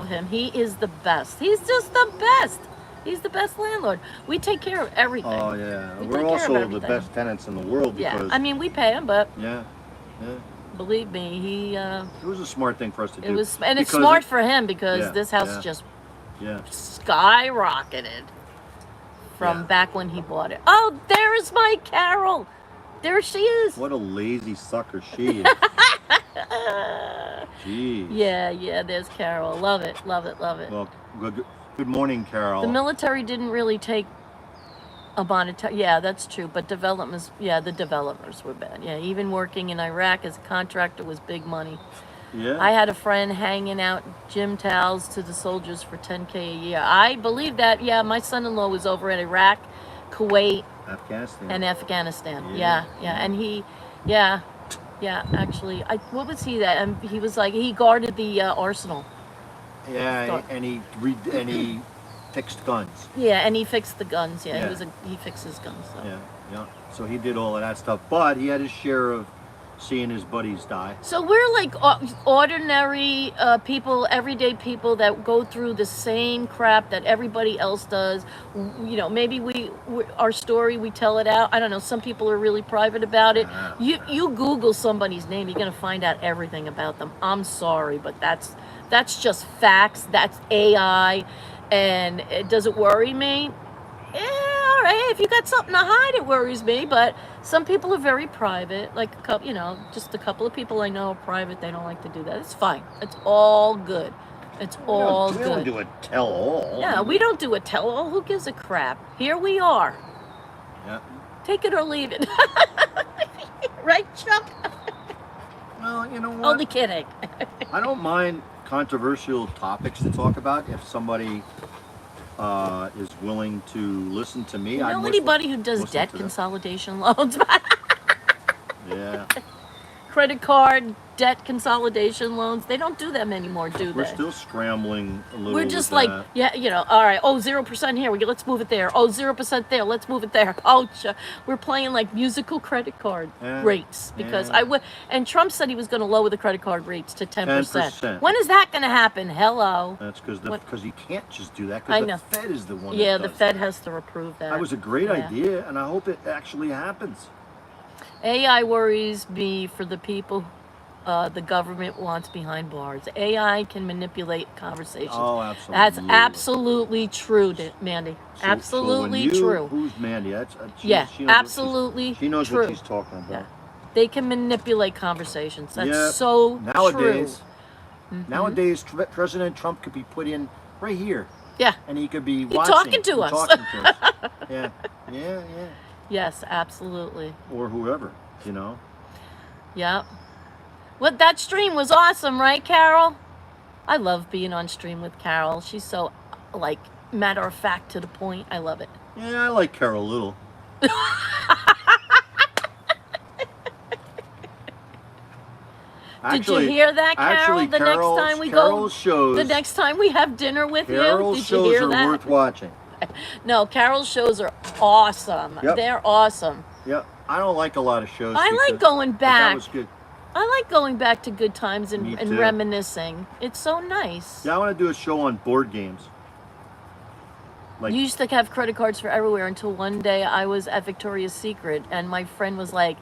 him. He is the best. He's just the best. He's the best landlord. We take care of everything. oh yeah, We we're take care of also the everything. best tenants in the world Yeah, because I mean, we pay him, but yeah. believe me, he It was a smart thing for us to do. it was, and it's because smart for him because Yeah, this house yeah. just Yeah. skyrocketed from Yeah. back when he bought it. Oh, there's my Carol. There she is. What a lazy sucker she is. Jeez. Yeah, there's Carol. Love it. Well, good morning, Carol. The military didn't really take A monetary, yeah, that's true. But developments, yeah, the developers were bad. Yeah, even working in Iraq as a contractor was big money. Yeah. I had a friend hanging out gym towels to the soldiers for 10K a year. I believe that. Yeah, my son-in-law was over in Iraq, Kuwait, Afghanistan. and Afghanistan. Yeah. Yeah. And yeah, actually, what was he that? And he was like, he guarded the arsenal. Yeah, and he fixed guns. Yeah, and he fixed the guns. Yeah, Yeah. he fixes guns. So. Yeah. So he did all of that stuff, but he had his share of seeing his buddies die. So we're like ordinary people, everyday people that go through the same crap that everybody else does. You know, maybe our story, we tell it out. I don't know. Some people are really private about it. You Google somebody's name, you're gonna find out everything about them. I'm sorry, but that's just facts. That's AI, and does it worry me? Yeah, all right. If you got something to hide, it worries me. But some people are very private. Like a couple, just a couple of people I know are private. They don't like to do that. It's fine. It's all good. It's all We good. don't do a tell-all. Yeah, we don't do a tell-all. Who gives a crap? Here we are. Yeah. Take it or leave it. Right, Chuck? Well, you know what? Only kidding. I don't mind controversial topics to talk about if somebody is willing to listen to me. You know I'd anybody who does listen debt to them. consolidation loans? Yeah. Credit card debt consolidation loans. They don't do them anymore, do they? We're still scrambling a little. We're just with like, that. all right, 0% here, let's move it there. 0% there, let's move it there. We're playing like musical credit card rates because and Trump said he was going to lower the credit card rates to 10%. 10%. When is that going to happen? Hello. That's because he can't just do that I because know. the Fed is the one. Yeah, that the does Fed that. has to approve that. That was a great Yeah. idea, and I hope it actually happens. AI worries me for the people the government wants behind bars. AI can manipulate conversations. Oh, absolutely. That's absolutely true, Mandy. So Absolutely when true. Who's Mandy? That's she knows absolutely she knows true. what she's talking about. Yeah. They can manipulate conversations. That's Yep. so Nowadays, true. nowadays, President Trump could be put in right here, Yeah. and he could be He's watching, talking to us. talking to us. Yeah. Yes, absolutely. Or whoever, Yep. What that stream was awesome, right, Carol? I love being on stream with Carol. She's so like matter of fact to the point. I love it. Yeah, I like Carol Little. Did you hear that, Carol? Actually, The next time we go, shows, the next time we have dinner with you, Carol's did you shows hear are that? worth watching. No, Carol's shows are awesome. Yep. They're awesome. Yeah, I don't like a lot of shows. I like going but that back. was good. I like going back to good times Me and too. reminiscing. It's so nice. Yeah, I want to do a show on board games. Like, You used to have credit cards for everywhere until one day I was at Victoria's Secret and my friend was like,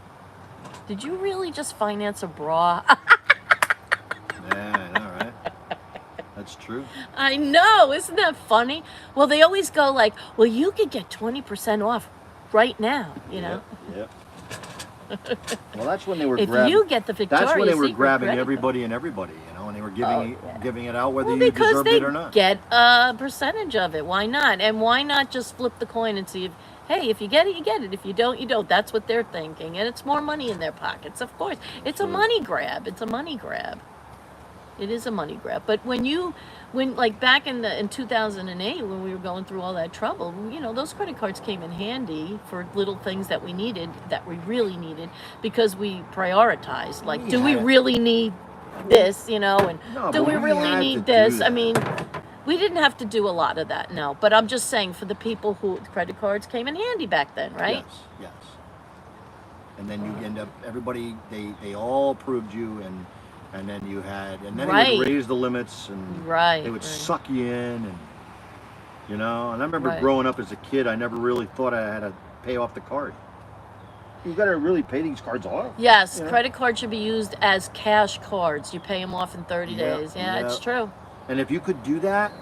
"Did you really just finance a bra?" yeah, I know, right? That's true. I know, isn't that funny? Well, they always go like, "Well, you could get 20% off right now," Yep. Well, that's when they were If grabbing. you get the Victoria's That's when they were Secret grabbing credit everybody and everybody, and they were giving it out whether Well, you because deserved they it or not. get a percentage of it. Why not? And why not just flip the coin and see if you get it, you get it. If you don't, you don't. That's what they're thinking. And it's more money in their pockets, of course. It's a money grab. It's a money grab. It is a money grab. But when like back in 2008, when we were going through all that trouble, those credit cards came in handy for little things that we needed, that we really needed, because we prioritized. Like, do we really need this, and No, do but we we really had need to do this? I that. mean, we didn't have to do a lot of that, no. But I'm just saying, for the people who credit cards came in handy back then, right? Yes. And then you end up everybody they all approved you and then you had they Right. would raise the limits and Right. they would right. suck you in and I remember Right. growing up as a kid I never really thought I had to pay off the card. You got to really pay these cards off. Yes, Yeah. credit cards should be used as cash cards. You pay them off in 30 Yeah, days. Yeah, it's yeah. true. And if you could do that,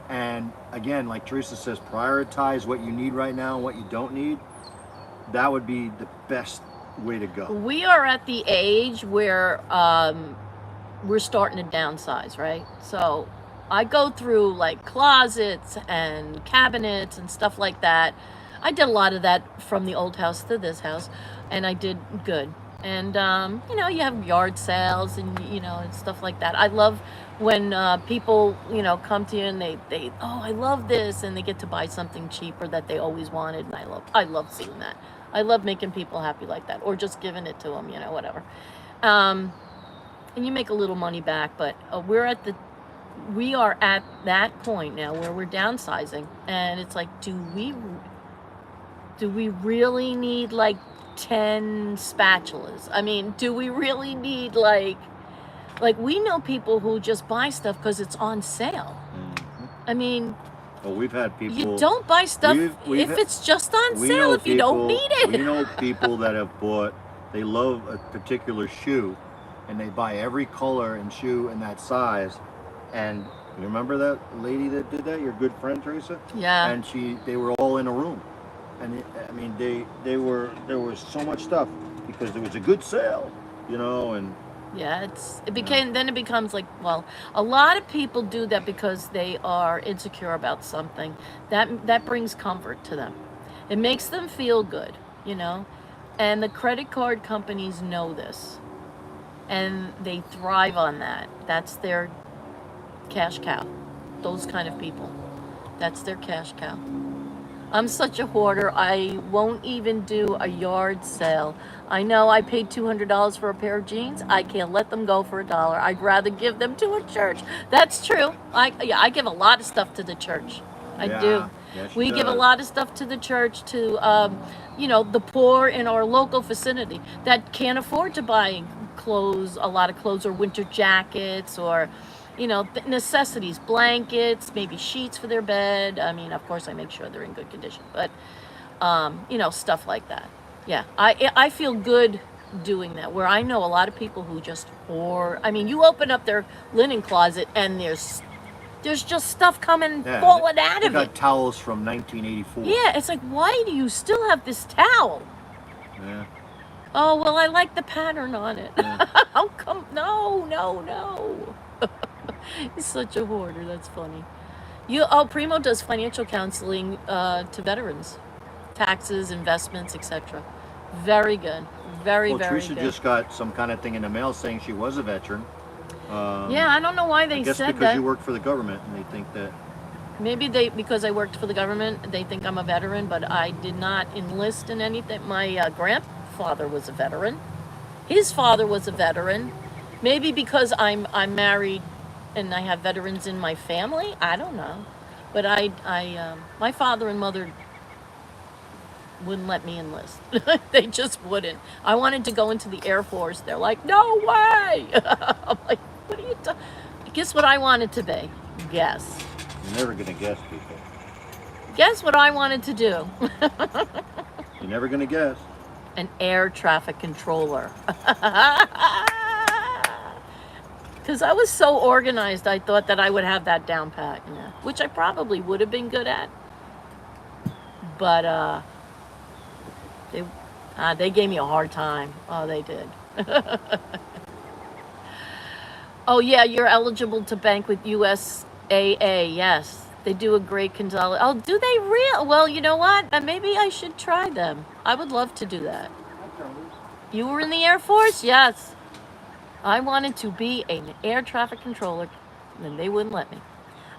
and again, like Theresa says, prioritize what you need right now and what you don't need, that would be the best way to go. We are at the age where we're starting to downsize, right? So I go through like closets and cabinets and stuff like that. I did a lot of that from the old house to this house, and I did good. And you know, you have yard sales and and stuff like that. I love when people come to you and they oh, I love this, and they get to buy something cheaper that they always wanted, and I love seeing that. I love making people happy like that, or just giving it to them, whatever. Um, and you make a little money back, but we are at that point now where we're downsizing, and it's like, do we really need like 10 spatulas? I mean, do we really need like we know people who just buy stuff because it's on sale. I mean, well, we've had people. You don't buy stuff we've if it's just on sale if you don't need it. We know people that have bought, they love a particular shoe, and they buy every color and shoe in that size. And you remember that lady that did that, your good friend Theresa? Yeah. And they were all in a room. And I mean, there was so much stuff because there was a good sale, and yeah, then it becomes like, well, a lot of people do that because they are insecure about something. That brings comfort to them. It makes them feel good, And the credit card companies know this. And they thrive on that. That's their cash cow. Those kind of people. That's their cash cow. I'm such a hoarder. I won't even do a yard sale. I know I paid $200 for a pair of jeans. I can't let them go for $1. I'd rather give them to a church. That's true. I give a lot of stuff to the church. I do. Yes, We give a lot of stuff to the church, to the poor in our local vicinity that can't afford to buy a lot of clothes, or winter jackets, or necessities, blankets, maybe sheets for their bed. I mean, of course, I make sure they're in good condition, but stuff like that. Yeah, I feel good doing that, where I know a lot of people who just hoard. I mean, you open up their linen closet and there's just stuff falling out of got it. towels from 1984. Yeah, it's like, why do you still have this towel? Yeah. Oh, well, I like the pattern on it. Yeah. How come? No. He's such a hoarder. That's funny. Primo does financial counseling to veterans, taxes, investments, etc. Very good. Very Theresa good. just got some kind of thing in the mail saying she was a veteran. Yeah, I don't know why they I guess said because that. you work for the government, and they think that. Maybe because I worked for the government, they think I'm a veteran, but I did not enlist in anything. My grandfather was a veteran. His father was a veteran. Maybe because I'm married and I have veterans in my family. I don't know, but my father and mother wouldn't let me enlist. They just wouldn't. I wanted to go into the Air Force. They're like, no way. I'm like, what are you doing? Guess what I wanted to be? Guess. You're never gonna guess, people. Guess what I wanted to do? You're never gonna guess. An air traffic controller. Because I was so organized, I thought that I would have that down pat, which I probably would have been good at. But they gave me a hard time. Oh, they did. Oh, yeah, you're eligible to bank with USAA. Yes, they do a great consolidation. Oh, do they real? Well, you know what? Maybe I should try them. I would love to do that. You were in the Air Force? Yes. I wanted to be an air traffic controller, and they wouldn't let me.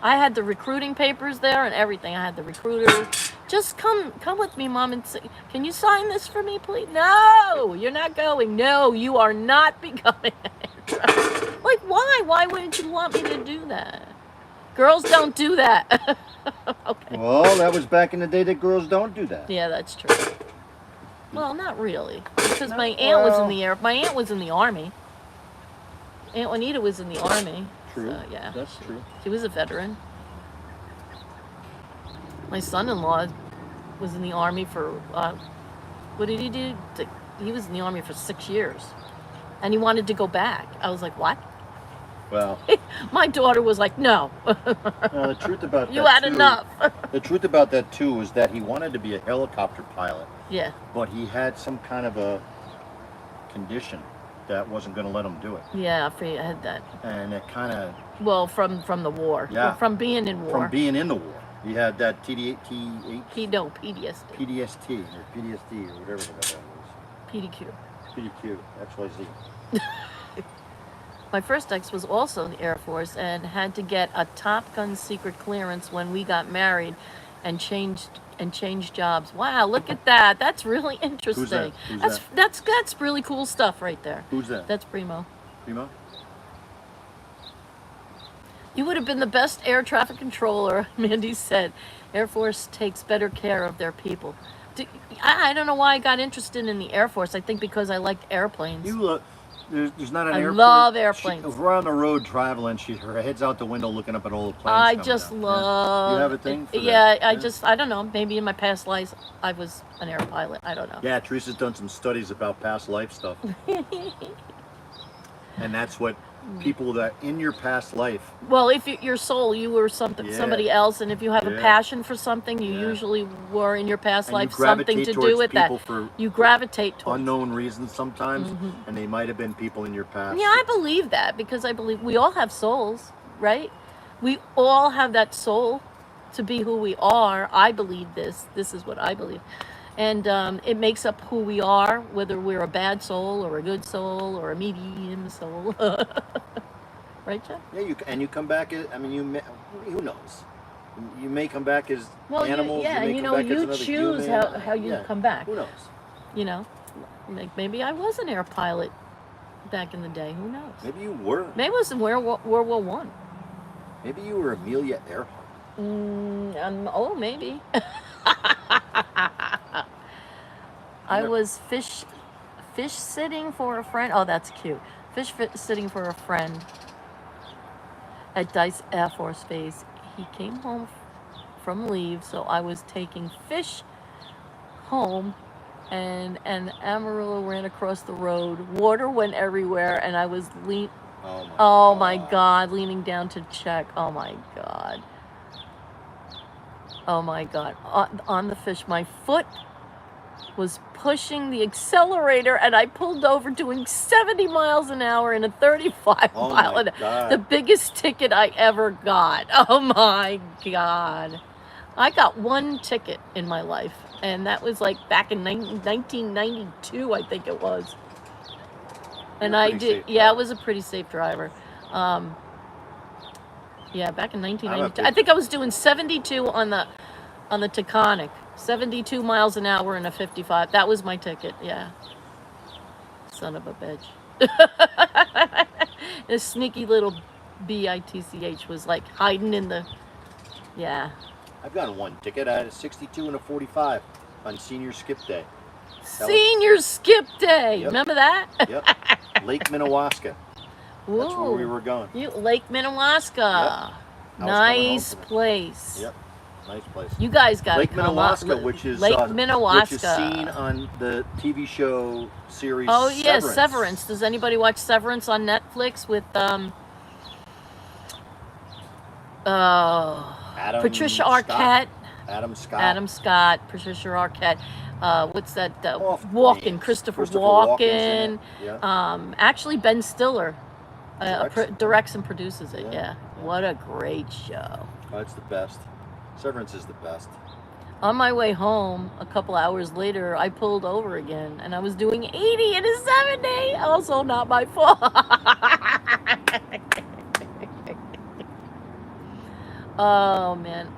I had the recruiting papers there and everything. I had the recruiter. Just come with me, Mom, and say, can you sign this for me, please? No, you're not going. No, you are not becoming an air traffic. Like, why? Why wouldn't you want me to do that? Girls don't do that. Okay. Well, that was back in the day that girls don't do that. Yeah, that's true. Well, not really, because my aunt was in the air. My aunt was in the Army. Aunt Juanita was in the Army. True. So, yeah. That's true. She was a veteran. My son-in-law was in the Army for, what did he do? He was in the Army for 6 years. And he wanted to go back. I was like, what? Well. My daughter was like, no. The truth about that, you had too, enough. the truth about that, too, is that he wanted to be a helicopter pilot. Yeah. But he had some kind of a condition that wasn't going to let him do it. Yeah, I had that. And it kind of Well, from the war. Yeah. From being in war. From being in the war. He had that No, PTSD. PTSD or PTSD or whatever the hell that PDQ. was. PDQ, XYZ. My first ex was also in the Air Force and had to get a Top Gun secret clearance when we got married and changed jobs. Wow, look at that. That's really interesting. Who's that? That's really cool stuff right there. Who's that? That's Primo. Primo? You would have been the best air traffic controller, Mandy said. Air Force takes better care of their people. I don't know why I got interested in the Air Force. I think because I liked airplanes. You look. There's not an airplane. I love airplanes. If we're on the road traveling, her head's out the window looking up at all the planes. I just love. You have a thing for yeah, that? I don't know. Maybe in my past life, I was an air pilot. I don't know. Yeah, Teresa's done some studies about past life stuff. And that's what people that in your past life. Well, if your soul, you were somebody else, and if you have a passion for something, you usually were in your past life something to do with that. You gravitate towards unknown reasons sometimes, and they might have been people in your past. Yeah, I believe that because I believe we all have souls, right? We all have that soul to be who we are. I believe this. This is what I believe. And it makes up who we are, whether we're a bad soul or a good soul or a medium soul. Right, Jeff? Yeah, you come back as, I mean, who knows? You may come back as animals. You choose how you come back. Who knows? You know, maybe I was an air pilot back in the day. Who knows? Maybe you were. Maybe it was in World War One. Maybe you were Amelia Earhart. Oh, maybe. I was fish sitting for a friend. Oh, that's cute. Sitting for a friend at Dice Air Force Base. He came home from leave, so I was taking fish home, and Amarillo ran across the road. Water went everywhere, and I was Oh my God, leaning down to check. Oh my God. Oh my God. On the fish, my foot was pushing the accelerator and I pulled over doing 70 miles an hour in a 35 mile an hour. The biggest ticket I ever got. Oh my God. I got one ticket in my life, and that was like back in 1992, I think it was. And I did, I was a pretty safe driver. Yeah, back in 1992. I think I was doing 72 on the Taconic. 72 miles an hour in a 55. That was my ticket, yeah. Son of a bitch. This sneaky little BITCH was like hiding in the, I've gotten one ticket. I had a 62 and a 45 on senior skip day. Senior skip day. Yep. Remember that? Yep. Lake Minnewaska. Ooh. That's where we were going. Lake Minnewaska. Yep. Nice place. Yep. Nice place. You guys got Lake Minnewaska, which is seen on the TV show series. Oh yeah, Severance. Does anybody watch Severance on Netflix with Patricia Arquette? Adam Scott. Patricia Arquette. What's that? Christopher Walken. Yeah. Actually, Ben Stiller directs and produces it. Yeah. What a great show. Oh, it's the best. Severance is the best. On my way home, a couple hours later, I pulled over again, and I was doing 80 in a 70. Also, not my fault. Oh man.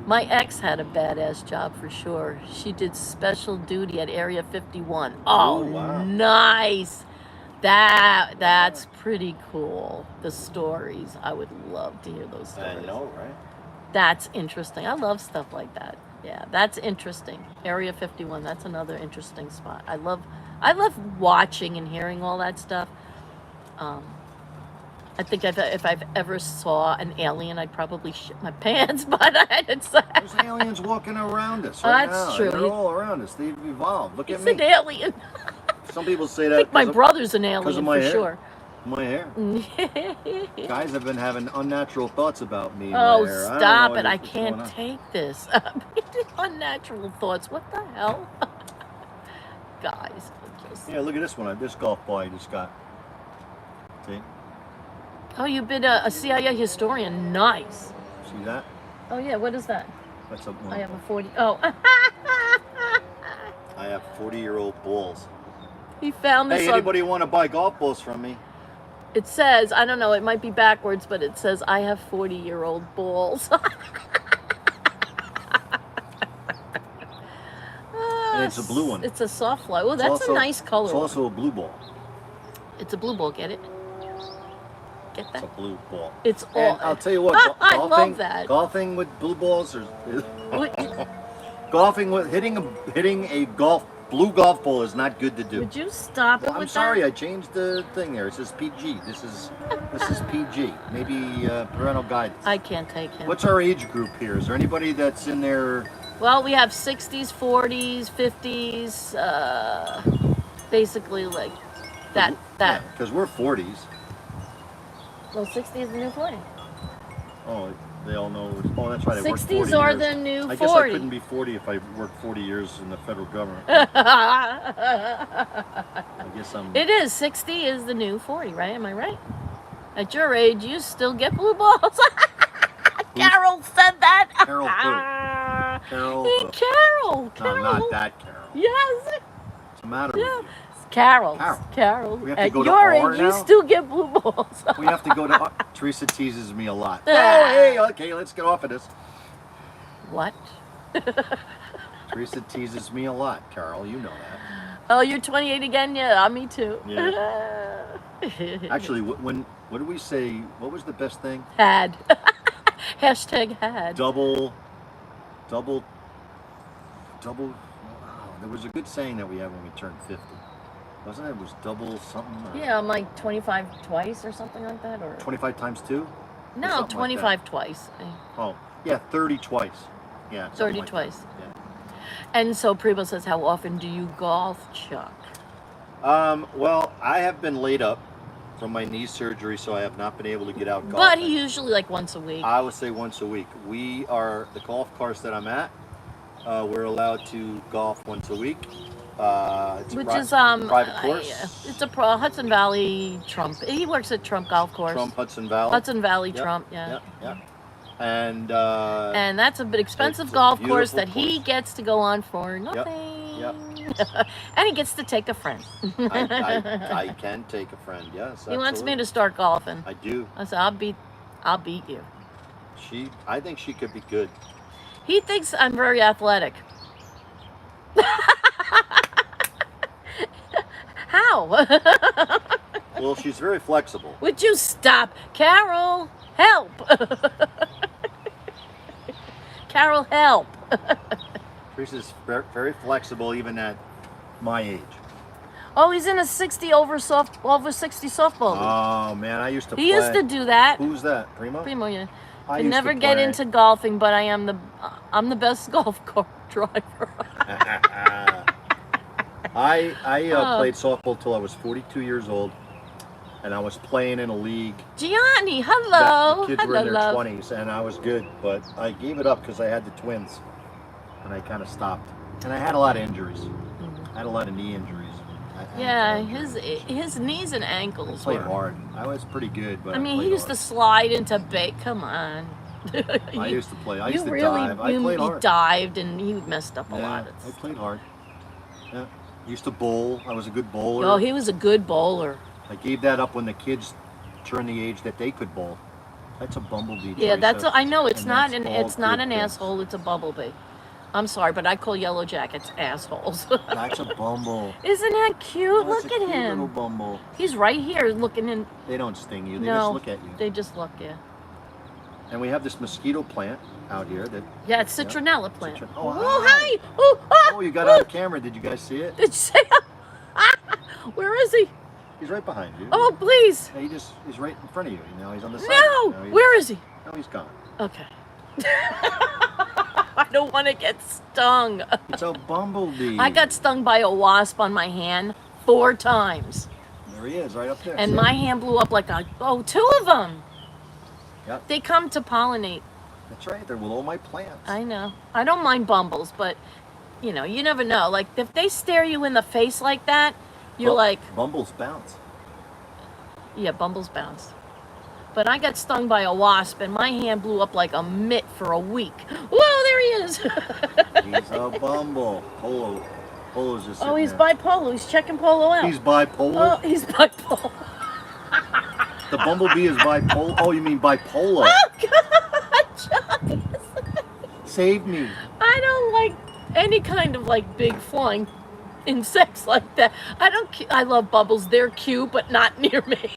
My ex had a badass job for sure. She did special duty at Area 51. Oh, wow. Nice. That's pretty cool. The stories. I would love to hear those stories. I know, right? That's interesting. I love stuff like that. Yeah, that's interesting. Area 51, that's another interesting spot. I love watching and hearing all that stuff. I think if I've ever saw an alien, I'd probably shit my pants, but there's aliens walking around us right now. That's true. They're all around us. They've evolved. Look at me. He's an alien. Some people say that. I think my brother's an alien for sure. My hair. Guys have been having unnatural thoughts about me. Oh, stop it. I can't take this. Unnatural thoughts. What the hell? Guys. Yeah, look at this one. This golf ball I just got. See? Oh, you've been a CIA historian. Nice. See that? Oh yeah, what is that? That's a one. I have a 40. Oh. I have 40-year-old bulls. He found this Hey, on, anybody want to buy golf balls from me? it says, I don't know, it might be backwards, but it says, I have 40-year-old balls. And it's a blue one. It's a soft fly. Oh, that's also, a nice color. It's also a blue ball. It's a blue ball, get it? Get It's that? a blue ball. It's all. And I'll tell you what, I golfing, love that. golfing with blue balls is Would, golfing with hitting a blue golf ball is not good to do. would you stop it I'm with sorry, that? I changed the thing there. It says PG. This is PG. Maybe parental guidance. I can't take him. What's our age group here? Is there anybody that's in there? Well, we have 60s, 40s, 50s, basically like that. Because we're 40s. Well, 60 is the new 40. Oh, they all know. Oh, that's right. I worked 60s 40 are years. the new I guess I 40. couldn't be 40 if I worked 40 years in the federal government. It I guess I'm. is. 60 is the new 40, right? Am I right? At your age, you still get blue balls. Carol said that. Carol who? Carol. Hey, who? Carol. No, not that Carol. Yes. What's the matter Yeah. with you? Carol. Carol. We have to At go to your R age, you now? still get blue balls. We have to go to. Theresa teases me a lot. Oh, hey, okay, let's get off of this. What? Teresa teases me a lot, Carol. You know that. Oh, you're 28 again? Yeah, me too. Yeah. Actually, what did we say? What was the best thing? Had. Hashtag had. Double. Wow, there was a good saying that we had when we turned 50. Wasn't it? It was double something? Yeah, I'm like 25 twice or something like that, or 25 times 2? no, something like 25 twice. Oh, yeah, 30 twice. Yeah, 30 like twice. that. Yeah. And so Primo says, how often do you golf, Chuck? Well, I have been laid up from my knee surgery, so I have not been able to get out golfing. But he usually like once a week. I would say once a week. We are the golf course that I'm at. We're allowed to golf once a week. It's Which a is private course. it's a Hudson Valley Trump. He works at Trump Golf Course. Trump Hudson Valley. Hudson Valley Yep, Trump, yeah. Yep. And And that's a bit expensive it's a golf course that beautiful he course. gets to go on for nothing. Yep. And he gets to take a friend. I can take a friend. Yes. He wants me absolutely. to start golfing. I do. I said, I'll beat you. I think she could be good. He thinks I'm very athletic. How? Well, she's very flexible. Would you stop? Carol, help. Carol, help. Teresa's very flexible, even at my age. Oh, he's in a 60 over 60 softball league. Oh man, I used to. He used to do that. Who's that? Primo. Primo, yeah. I I used never to get play. into golfing, but I'm the best golf cart driver. I Oh. played softball till I was 42 years old, and I was playing in a league. Gianni, that hello. the kids were Hello, in their love. 20s, and I was good, but I gave it up because I had the twins, and I kind of stopped. And I had a lot of injuries. I had a lot of knee injuries. Yeah, his knees and ankles. I played were- hard. I was pretty good, but I mean, he played used to hard. slide into bait. Come on. I used to play. I You used to really, dive. I played he hard. dived and he messed up a Yeah, lot. I played hard. Yeah. Used to bowl. I was a good bowler. Oh, he was a good bowler. I gave that up when the kids turned the age that they could bowl. That's a bumblebee. Yeah, that's. Teresa. I know it's And not that's an. all It's not good an things. asshole. It's a bumblebee. I'm sorry, but I call yellow jackets assholes. That's a bumble. Isn't that cute? Oh, Look that's a at cute little him. bumble. He's right here looking in. They don't sting you. They No, just look at you. they just look. Yeah. And we have this mosquito plant out here that. Yeah, it's citronella plant. Oh, Oh, hi. hi. Oh, Oh, you got it on camera. Did you guys see it? Did you say? Where is he? He's right behind you. Oh, please. Yeah, he's right in front of you. You know, he's on the side. No. No, he's, Where is he? No, he's gone. Okay. I don't want to get stung. It's a bumblebee. I got stung by a wasp on my hand 4 times. There he is, right up there. And See? my hand blew up like two of them. Yep. They come to pollinate. That's right. They're with all my plants. I know. I don't mind bumbles, but you know, you never know. Like if they stare you in the face like that, you're Bum- like, Bumbles bounce. yeah, bumbles bounce. But I got stung by a wasp, and my hand blew up like a mitt for a week. Whoa, there he is. He's a bumble. Polo's just Oh, sitting he's there. Polo. He's checking Polo out. He's bipolar? Oh, he's bipolar. The bumblebee is bipolar? Oh, you mean bipolar. Oh, God, Chuck. Save me. I don't like any kind of like big flying insects like that. I love bubbles. They're cute, but not near me.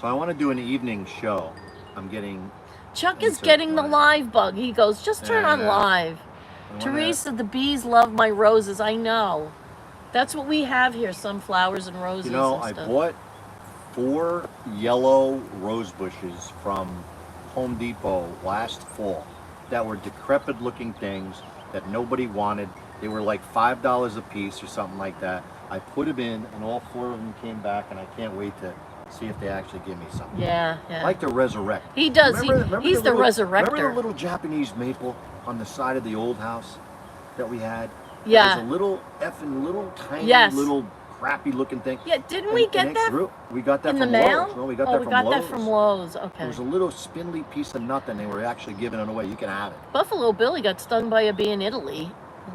So I want to do an evening show. I'm getting... Chuck is Insert getting the live. live bug. He goes, just turn Yeah, on yeah. live. I wanna- Teresa, the bees love my roses. I know. That's what we have here, sunflowers and roses. You know, and I stuff. bought 4 yellow rose bushes from Home Depot last fall that were decrepit looking things that nobody wanted. They were like $5 a piece or something like that. I put them in and all 4 of them came back, and I can't wait to see if they actually give me something. Yeah, yeah. I like to resurrect. He does. Remember He's the little- resurrector. Remember the little Japanese maple on the side of the old house that we had? Yeah. It was a little effing little tiny Yes. little crappy looking thing. Yeah, didn't we get it that grew. We got that in the from mail? Lowe's. No, we got oh, that we from got Lowe's. that from Lowe's. It Okay. was a little spindly piece of nothing. They were actually giving it away. You can have it. Buffalo Billy got stung by a bee in Italy.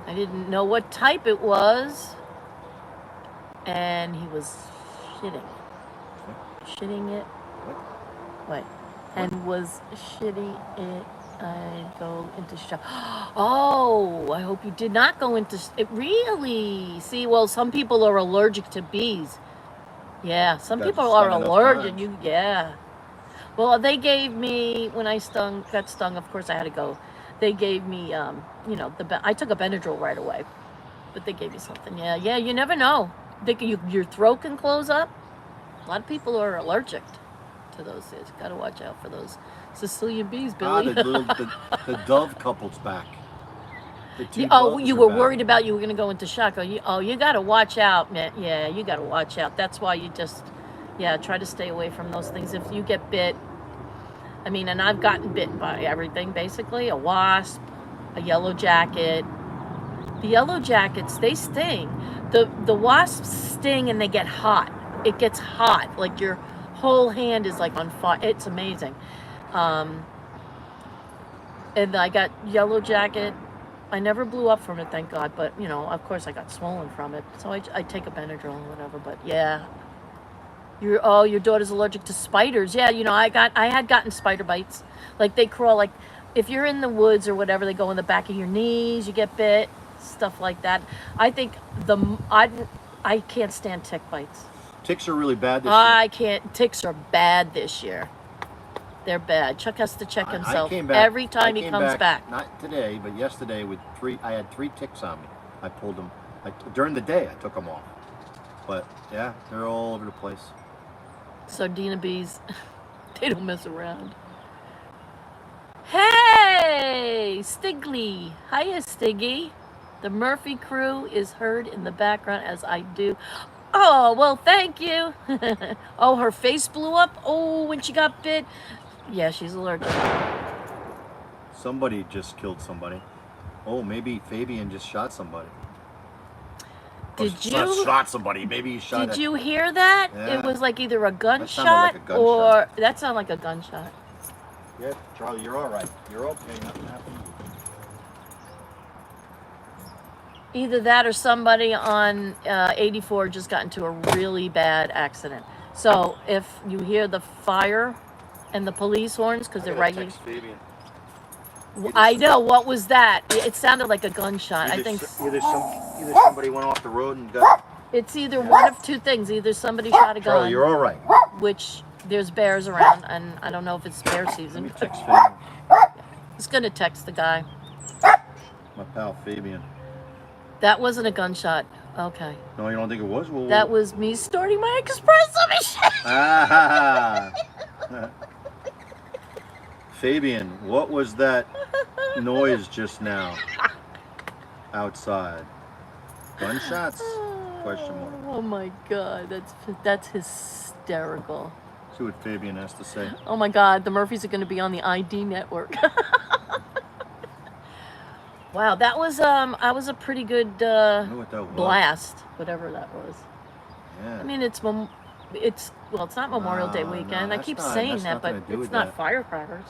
I didn't know what type it was, and he was shitting it. What? And was shitting it. I go into shock. Oh, I hope you did not go into it. Really? See, well, some people are allergic to bees. Yeah, some Got people are stung enough allergic. times. Yeah. Well, they gave me when I got stung. Of course, I had to go. They gave me, I took a Benadryl right away, but they gave me something. Yeah, yeah. You never know. Your throat can close up. A lot of people are allergic to those things. Got to watch out for those Sicilian bees, Billy. The dove couple's back. The two Oh, doves you are were back. worried about you were going to go into shock. You got to watch out, man. Yeah, you got to watch out. That's why you just, try to stay away from those things. If you get bit, and I've gotten bitten by everything, basically. A wasp, a yellow jacket. The yellow jackets, they sting. The wasps sting and they get hot. It gets hot. Like your whole hand is like on fire. It's amazing. And I got yellow jacket. I never blew up from it, thank God. But, of course I got swollen from it. So I take a Benadryl or whatever. But yeah. Your daughter's allergic to spiders. Yeah, I had gotten spider bites. Like they crawl, like if you're in the woods or whatever, they go in the back of your knees, you get bit, stuff like that. I think I can't stand tick bites. Ticks are really bad this year. I can't. Ticks are bad this year. They're bad. Chuck has to check himself every time he comes back. Not today, but yesterday with 3. I had 3 ticks on me. I pulled them. During the day, I took them off. But yeah, they're all over the place. Sardina bees, they don't mess around. Hey, Stigley. Hiya, Stiggy. The Murphy crew is heard in the background as I do. Oh, well, thank you. Oh, her face blew up. Oh, when she got bit. Yeah, she's allergic. Somebody just killed somebody. Oh, maybe Fabian just shot somebody. Did Not you? shot somebody. Maybe he shot. Did you hear that? Yeah. It was like either a gunshot, like a gunshot. or that sounded like a gunshot. Yeah, Charlie, you're all right. You're okay. Nothing happened. Either that or somebody on 84 just got into a really bad accident. So if you hear the fire and the police horns, because they're right here. Fabian. I know, what was that? It sounded like a gunshot. I think either somebody went off the road and got. it's either one of two things. Either somebody shot a Charlie, gun, you're all right. which there's bears around, and I don't know if it's bear Let season. me text Fabian. It's going to text the guy. My pal Fabian. That wasn't a gunshot. Okay. No, you don't think it was? Well, That was me starting my espresso machine. Ah. Fabian, what was that noise just now outside? Gunshots? Question mark. Oh my God, that's hysterical. See what Fabian has to say. Oh my God, the Murphys are going to be on the ID network. Wow, that was a pretty good I know what that was. blast, whatever that was. Yeah. I mean, it's it's not Memorial Day No, weekend. no, I that's keep not- saying that's that, but nothing to do it's with not that. firecrackers.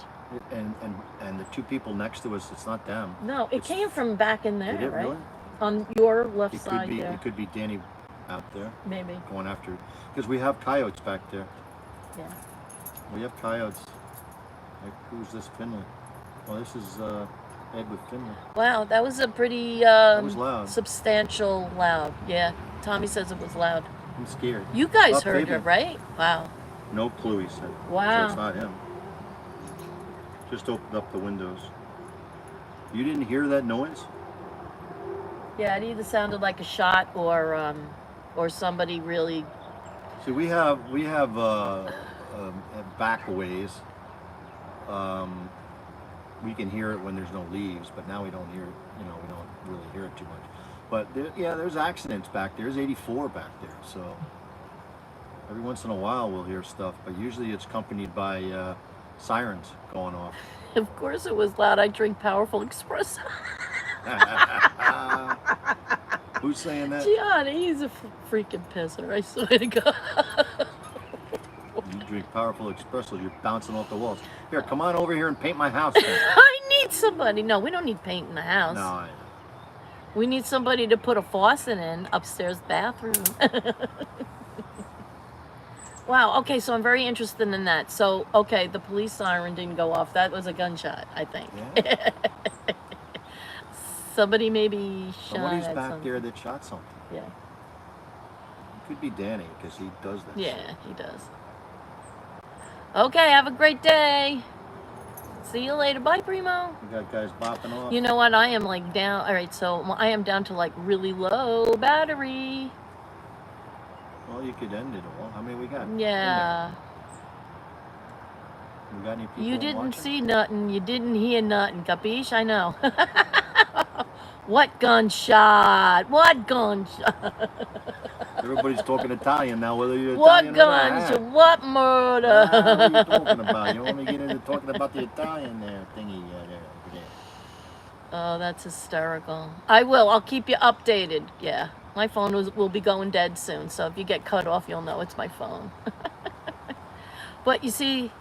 And the two people next to us, it's not them. No, it It's- came from back in there, Did it right? really? On your left It could side be. there, It could be Danny out there maybe. going after, because we have coyotes back there. Yeah. We have coyotes. Like, who's this Finley? Well, this is Ed with Finley. Wow, that was a pretty was loud. substantial loud. Yeah, Tommy says it was loud. I'm scared. You guys Up, heard baby. it, right? Wow. No clue, he said. Wow. So it's not him. Just opened up the windows. You didn't hear that noise? Yeah, it either sounded like a shot or somebody really. See, we have back ways. We can hear it when there's no leaves, but now we don't hear it. You know, we don't really hear it too much. But there's accidents back there. There's 84 back there, so every once in a while we'll hear stuff. But usually it's accompanied by sirens going off. Of course, it was loud. I drink powerful espresso. Who's saying that? Gianni, he's a freaking pisser. I swear to God. You drink powerful espressos, you're bouncing off the walls. Here, come on over here and paint my house then. I need somebody. No, we don't need paint in the house. No, We need somebody to put a faucet in upstairs bathroom. Wow, okay, so I'm very interested in that. So, okay, the police siren didn't go off. That was a gunshot, I think. yeah. Somebody maybe shot Somebody's at back something. there that shot something. Yeah. It could be Danny, because he does that. Yeah, he does. Okay, have a great day. See you later. Bye, Primo. We got guys bopping off. You know what? I am like down. All right, so I am down to like really low battery. Well, you could end it all. How many we got? Yeah. We got any people You didn't watching? see nothing. You didn't hear nothing. Capiche? I know. What gunshot? What gunshot? Everybody's talking Italian now, whether you're What Italian or not. gunshot? What murder? What are you talking about? You want me to get into talking about the Italian there thingy there? Oh, that's hysterical. I will. I'll keep you updated. Yeah. My phone will be going dead soon, so if you get cut off, you'll know it's my phone. But you see,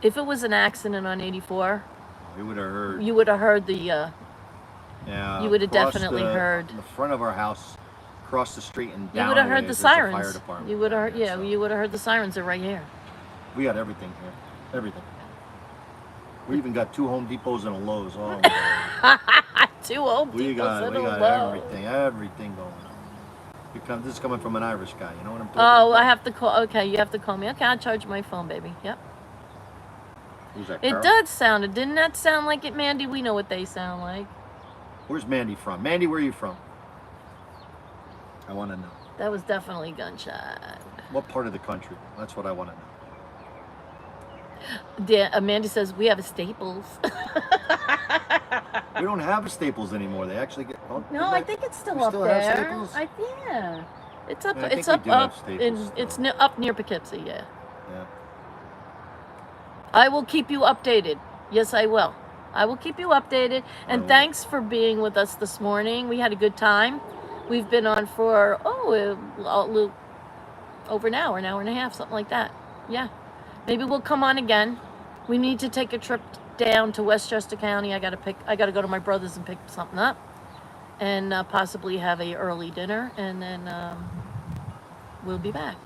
if it was an accident on 84, You would have heard. you would have heard the, Yeah. you would have across definitely heard. the front of our house, across the street and You down. would have a heard ways, the there's a fire sirens. department You would have down heard, there, yeah, so you would have heard the sirens. They're right here. We got everything here. Everything. We even got 2 Home Depots and a Lowe's. Oh, my 2 Home we Depots got, and we a got Lowe's. everything going on. This is coming from an Irish guy. You know what I'm talking Oh, about? I have to call. Okay, you have to call me. Okay, I'll charge my phone, baby. Yep. Who's that? It Carol? does sound. Didn't that sound like it, Mandy? We know what they sound like. Where's Mandy from? Mandy, where are you from? I want to know. That was definitely gunshot. What part of the country? That's what I want to know. Mandy says we have a Staples. We don't have a Staples anymore. They actually get. No, I think it's still we up still have there. Staples? Yeah, it's up. Yeah, I It's think up. we do have Up. Staples It's still. up near Poughkeepsie. Yeah. Yeah. I will keep you updated. Yes, I will. I will keep you updated. And will. thanks for being with us this morning. We had a good time. We've been on for over an hour and a half, something like that. Yeah. Maybe we'll come on again. We need to take a trip down to Westchester County. I gotta go to my brother's and pick something up, and possibly have a early dinner, and then we'll be back.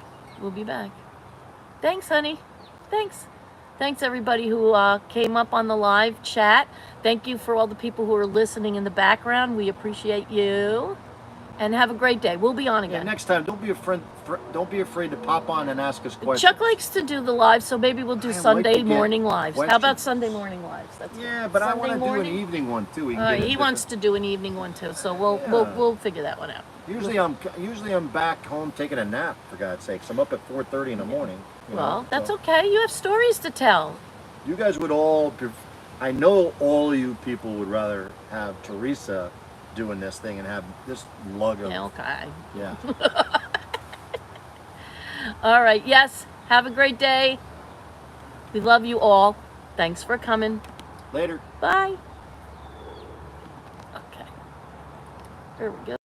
We'll be back. Thanks, honey. Thanks. Thanks everybody who came up on the live chat. Thank you for all the people who are listening in the background. We appreciate you. And have a great day. We'll be on Yeah, again. next time, don't be afraid. Don't be afraid to pop on and ask us questions. Chuck likes to do the live, so maybe we'll do I like Sunday to get morning lives. How about questions. Sunday morning lives? That's Yeah, good. but I Sunday want to do an morning? evening one too. We can get a He different- wants to do an evening one too, so we'll Yeah. figure that one out. Usually I'm back home taking a nap. For God's sakes, I'm up at 4:30 in the morning. you know, Well, that's so okay. You have stories to tell. You guys would all. I know all you people would rather have Theresa doing this thing and have this lug of. Yeah, okay. Yeah. All right. Yes. Have a great day. We love you all. Thanks for coming. Later. Bye. Okay. There we go.